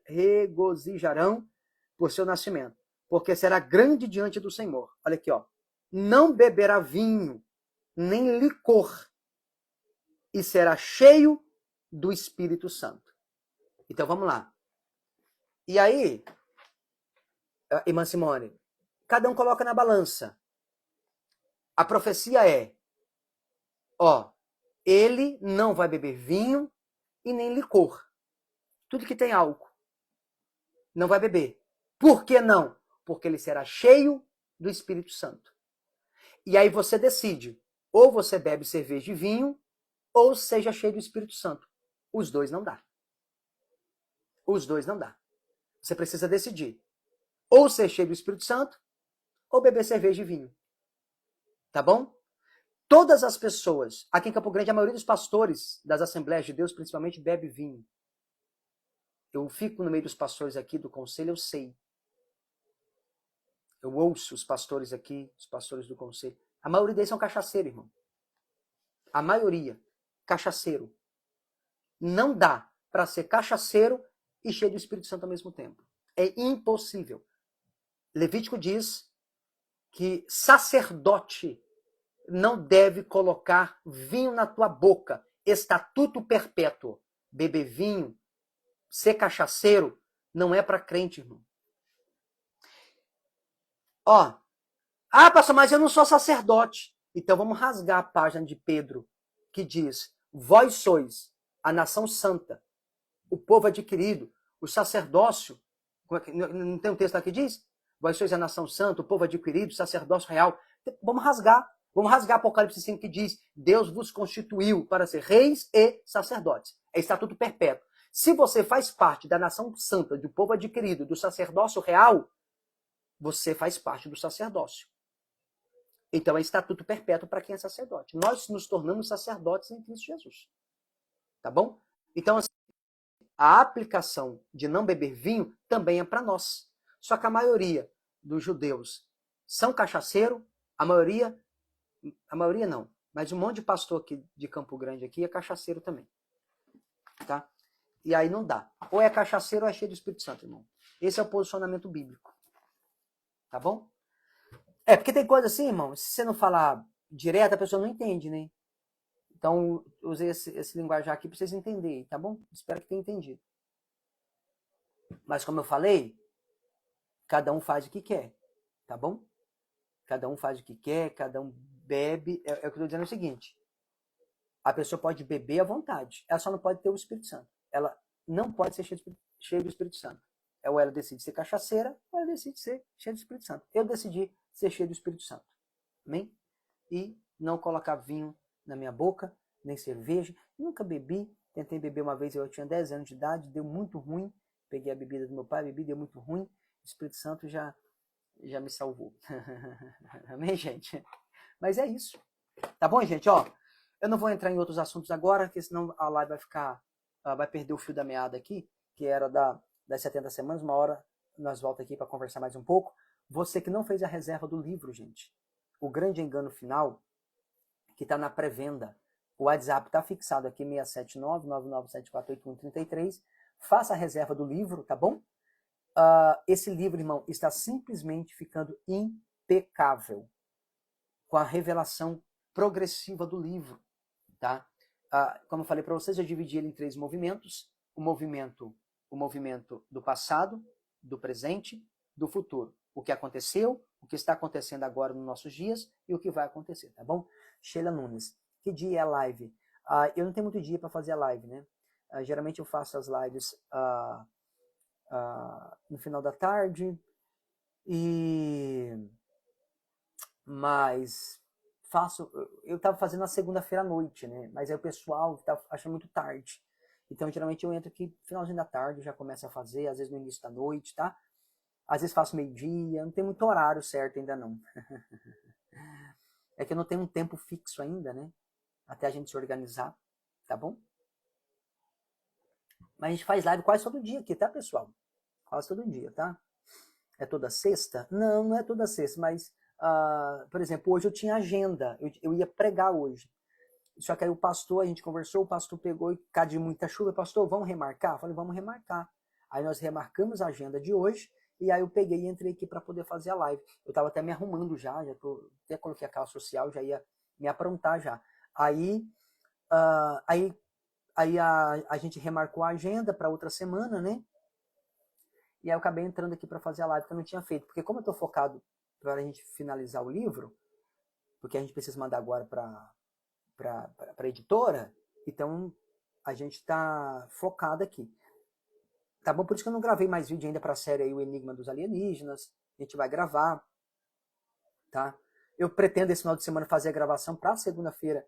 regozijarão por seu nascimento, porque será grande diante do Senhor. Olha aqui, ó. Não beberá vinho, nem licor, e será cheio do Espírito Santo. Então vamos lá. E aí, irmã Simone, cada um coloca na balança. A profecia é, ele não vai beber vinho e nem licor. Tudo que tem álcool. Não vai beber. Por que não? Porque ele será cheio do Espírito Santo. E aí você decide, ou você bebe cerveja e vinho, ou seja cheio do Espírito Santo. Os dois não dá. Os dois não dá. Você precisa decidir. Ou ser cheio do Espírito Santo, ou beber cerveja e vinho. Tá bom? Todas as pessoas, aqui em Campo Grande, a maioria dos pastores das Assembleias de Deus, principalmente, bebe vinho. Eu fico no meio dos pastores aqui do conselho, eu sei. Eu ouço os pastores aqui, os pastores do conselho. A maioria deles são cachaceiros, irmão. A maioria, cachaceiro. Não dá para ser cachaceiro e cheio do Espírito Santo ao mesmo tempo. É impossível. Levítico diz que sacerdote não deve colocar vinho na tua boca. Estatuto perpétuo. Beber vinho, ser cachaceiro, não é para crente, irmão. Ó, pastor, mas eu não sou sacerdote. Então vamos rasgar a página de Pedro, que diz, vós sois a nação santa, o povo adquirido, o sacerdócio. Não tem um texto lá que diz? Vós sois a nação santa, o povo adquirido, o sacerdócio real. Vamos rasgar. Vamos rasgar Apocalipse 5 que diz, Deus vos constituiu para ser reis e sacerdotes. É estatuto perpétuo. Se você faz parte da nação santa, do povo adquirido, do sacerdócio real, você faz parte do sacerdócio. Então é estatuto perpétuo para quem é sacerdote. Nós nos tornamos sacerdotes em Cristo Jesus. Tá bom? Então, assim, a aplicação de não beber vinho também é para nós. Só que a maioria dos judeus são cachaceiro, a maioria não, mas um monte de pastor aqui de Campo Grande aqui é cachaceiro também. Tá? E aí não dá. Ou é cachaceiro ou é cheio do Espírito Santo, irmão. Esse é o posicionamento bíblico. Tá bom? Porque tem coisa assim, irmão, se você não falar direto, a pessoa não entende, né? Então, usei esse linguajar aqui para vocês entenderem, tá bom? Espero que tenham entendido. Mas como eu falei, cada um faz o que quer, tá bom? Cada um faz o que quer, cada um bebe. É o que eu estou dizendo o seguinte, a pessoa pode beber à vontade, ela só não pode ter o Espírito Santo. Ela não pode ser cheia do Espírito Santo. Ou ela decide ser cachaceira, ou ela decide ser cheia do Espírito Santo. Eu decidi ser cheio do Espírito Santo. Amém? E não colocar vinho na minha boca, nem cerveja. Nunca bebi. Tentei beber uma vez, eu tinha 10 anos de idade, deu muito ruim. Peguei a bebida do meu pai, bebi, deu muito ruim. O Espírito Santo já me salvou. Amém, gente? Mas é isso. Tá bom, gente? Ó, eu não vou entrar em outros assuntos agora, porque senão a live vai perder o fio da meada aqui, que era das 70 semanas. Uma hora nós voltamos aqui para conversar mais um pouco. Você que não fez a reserva do livro, gente, O Grande Engano Final, que está na pré-venda, o WhatsApp está fixado aqui, 679-99748133. Faça a reserva do livro, tá bom? Esse livro, irmão, está simplesmente ficando impecável com a revelação progressiva do livro, tá? Como eu falei para vocês, eu dividi ele em 3 movimentos. O movimento do passado, do presente, do futuro. O que aconteceu, o que está acontecendo agora nos nossos dias e o que vai acontecer, tá bom? Sheila Nunes, que dia é a live? Eu não tenho muito dia para fazer a live, né? Geralmente eu faço as lives no final da tarde, mas eu estava fazendo na segunda-feira à noite, né? Mas aí o pessoal tá achando muito tarde. Então, geralmente eu entro aqui finalzinho da tarde, já começo a fazer, às vezes no início da noite, tá? Às vezes faço meio-dia, não tem muito horário certo ainda não. É que eu não tenho um tempo fixo ainda, né? Até a gente se organizar, tá bom? Mas a gente faz live quase todo dia aqui, tá, pessoal? Quase todo dia, tá? É toda sexta? Não, não é toda sexta, mas, por exemplo, hoje eu tinha agenda, eu ia pregar hoje. Só que aí a gente conversou, o pastor pegou e caiu de muita chuva, pastor, vamos remarcar? Eu falei, vamos remarcar. Aí nós remarcamos a agenda de hoje, e aí eu peguei e entrei aqui para poder fazer a live. Eu estava até me arrumando até coloquei a calça social, já ia me aprontar já. Aí a gente remarcou a agenda para outra semana, né? E aí eu acabei entrando aqui para fazer a live que eu não tinha feito. Porque como eu estou focado para a gente finalizar o livro, porque a gente precisa mandar agora para a editora, então a gente está focado aqui. Tá bom? Por isso que eu não gravei mais vídeo ainda para a série aí, O Enigma dos Alienígenas. A gente vai gravar, tá? Eu pretendo esse final de semana fazer a gravação para segunda-feira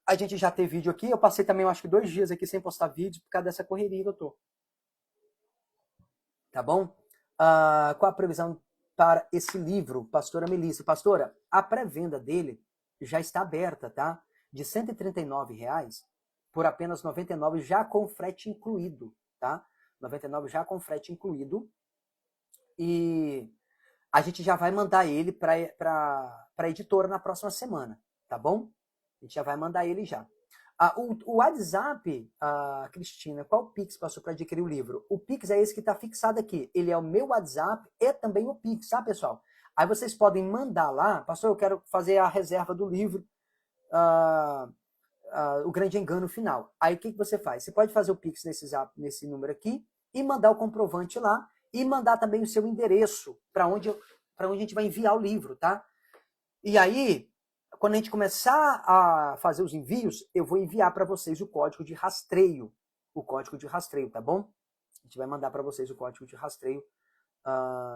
a gente já tem vídeo aqui. Eu passei também, eu acho que 2 dias aqui sem postar vídeo por causa dessa correria que eu tô. Tá bom? Qual a previsão para esse livro, Pastora Melissa? Pastora, a pré-venda dele já está aberta, tá? De R$ 139,00 por apenas R$ 99,00 já com frete incluído, tá? R$ 99,00 já com frete incluído. E a gente já vai mandar ele para a editora na próxima semana, tá bom? A gente já vai mandar ele já. O WhatsApp, Cristina, qual o Pix passou para adquirir o livro? O Pix é esse que está fixado aqui. Ele é o meu WhatsApp e também o Pix, tá, pessoal? Aí vocês podem mandar lá, pastor, eu quero fazer a reserva do livro, O Grande Engano Final. Aí o que você faz? Você pode fazer o Pix nesse número aqui e mandar o comprovante lá e mandar também o seu endereço para onde a gente vai enviar o livro, tá? E aí, quando a gente começar a fazer os envios, eu vou enviar para vocês o código de rastreio. O código de rastreio, tá bom? A gente vai mandar para vocês o código de rastreio,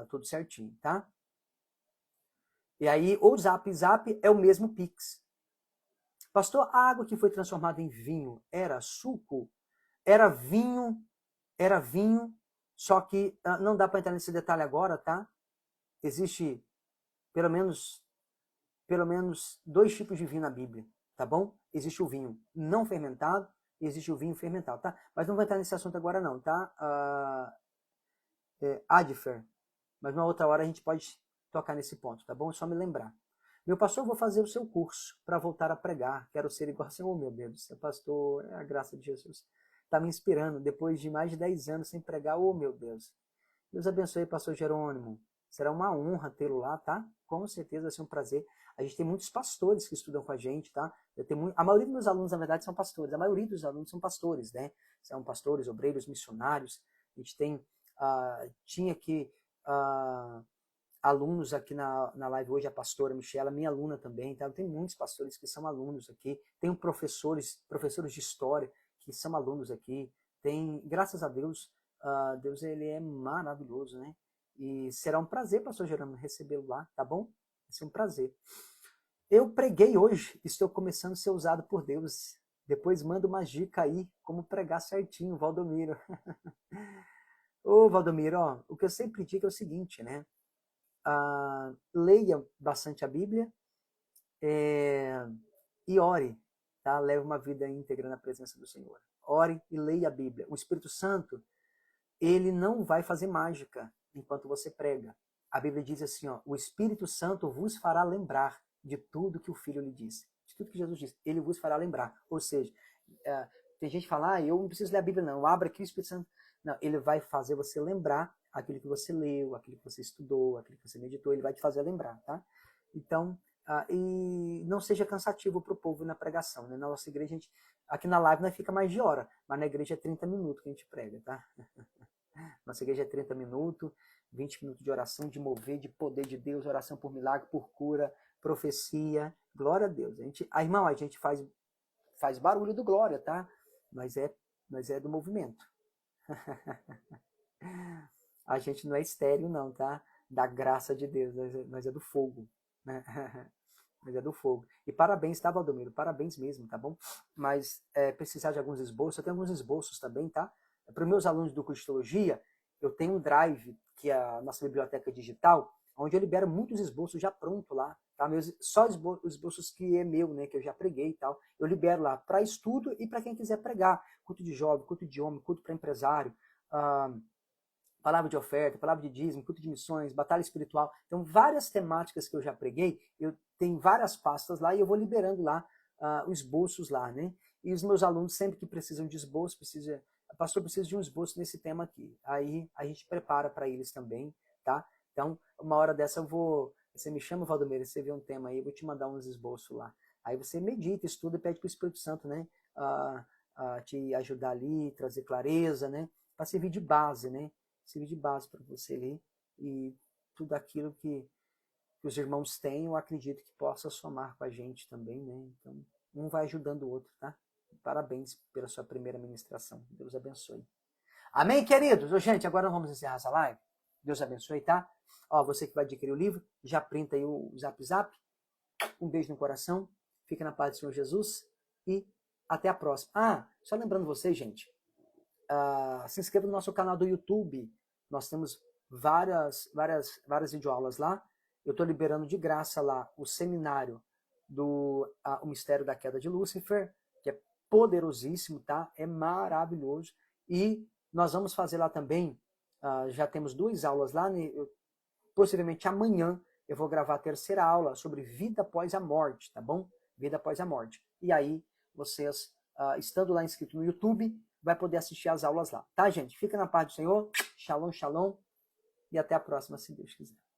tudo certinho, tá? E aí, o Zap é o mesmo Pix. Pastor, a água que foi transformada em vinho era suco? Era vinho, só que não dá para entrar nesse detalhe agora, tá? Existe pelo menos 2 tipos de vinho na Bíblia, tá bom? Existe o vinho não fermentado e existe o vinho fermentado, tá? Mas não vou entrar nesse assunto agora não, tá? Adfer, mas numa outra hora a gente pode tocar nesse ponto, tá bom? É só me lembrar. Meu pastor, eu vou fazer o seu curso para voltar a pregar. Quero ser igual a você. Oh, meu Deus, seu pastor, é a graça de Jesus. Está me inspirando. Depois de mais de 10 anos sem pregar, oh, meu Deus. Deus abençoe, pastor Jerônimo. Será uma honra tê-lo lá, tá? Com certeza vai ser um prazer. A gente tem muitos pastores que estudam com a gente, tá? A maioria dos meus alunos, na verdade, são pastores. A maioria dos alunos são pastores, né? São pastores, obreiros, missionários. A gente tinha aqui alunos aqui na live hoje, a pastora Michela, minha aluna também, tá? Tem muitos pastores que são alunos aqui. Tem professores de história que são alunos aqui. Graças a Deus, Deus ele é maravilhoso, né? E será um prazer, pastor Gerando, recebê-lo lá, tá bom? Vai ser um prazer. Eu preguei hoje, estou começando a ser usado por Deus. Depois manda uma dica aí, como pregar certinho, Valdomiro. Ô, Valdomiro, ó, o que eu sempre digo é o seguinte, né? Leia bastante a Bíblia e ore, tá? Leve uma vida íntegra na presença do Senhor. Ore e leia a Bíblia. O Espírito Santo, ele não vai fazer mágica enquanto você prega. A Bíblia diz assim, ó, o Espírito Santo vos fará lembrar de tudo que o Filho lhe disse. De tudo que Jesus disse, ele vos fará lembrar. Ou seja, tem gente que fala, eu não preciso ler a Bíblia não, abra aqui o Espírito Santo. Não, ele vai fazer você lembrar aquilo que você leu, aquilo que você estudou, aquilo que você meditou, ele vai te fazer lembrar, tá? Então, e não seja cansativo para o povo na pregação, né? Na nossa igreja, aqui na live nós fica mais de hora, mas na igreja é 30 minutos que a gente prega, tá? Nossa igreja é 30 minutos, 20 minutos de oração, de mover, de poder de Deus, oração por milagre, por cura, profecia, glória a Deus. Irmão, a gente faz barulho do glória, tá? Mas é do movimento. A gente não é estéril não, tá? Da graça de Deus, nós é do fogo, né? Mas é do fogo. E parabéns, tá, Valdomiro? Parabéns mesmo, tá bom? Mas precisar de alguns esboços, eu tenho alguns esboços também, tá? Para os meus alunos do curso de teologia, eu tenho um drive, que é a nossa biblioteca digital, onde eu libero muitos esboços já pronto lá, tá? Só os esboços que é meu, né? Que eu já preguei e tal. Eu libero lá para estudo e para quem quiser pregar. Culto de jovem, culto de homem, culto para empresário, palavra de oferta, palavra de dízimo, culto de missões, batalha espiritual. Então, várias temáticas que eu já preguei, eu tenho várias pastas lá e eu vou liberando lá os esboços lá, né? E os meus alunos, sempre que precisam de esboço, pastor, precisa de um esboço nesse tema aqui. Aí a gente prepara para eles também, tá? Então, uma hora dessa você me chama, Valdomiro, você vê um tema aí, eu vou te mandar uns esboços lá. Aí você medita, estuda e pede para o Espírito Santo, né? Te ajudar ali, trazer clareza, né? Para servir de base, né? Servir de base para você ler e tudo aquilo que os irmãos têm, eu acredito que possa somar com a gente também, né? Então, um vai ajudando o outro, tá? Parabéns pela sua primeira ministração. Deus abençoe. Amém, queridos? Gente, agora vamos encerrar essa live. Deus abençoe, tá? Ó, você que vai adquirir o livro, já printa aí o Zap Zap. Um beijo no coração. Fica na paz do Senhor Jesus. e até a próxima. Só lembrando vocês, gente, se inscreva no nosso canal do YouTube. Nós temos várias videoaulas lá. Eu estou liberando de graça lá o seminário do O Mistério da Queda de Lúcifer, que é poderosíssimo, tá? É maravilhoso. E nós vamos fazer lá também, já temos 2 aulas lá, né? Possivelmente amanhã eu vou gravar a 3ª aula sobre vida após a morte, tá bom? Vida após a morte. E aí, vocês, estando lá inscrito no YouTube, vai poder assistir as aulas lá. Tá, gente? Fica na paz do Senhor. Shalom, shalom. E até a próxima, se Deus quiser.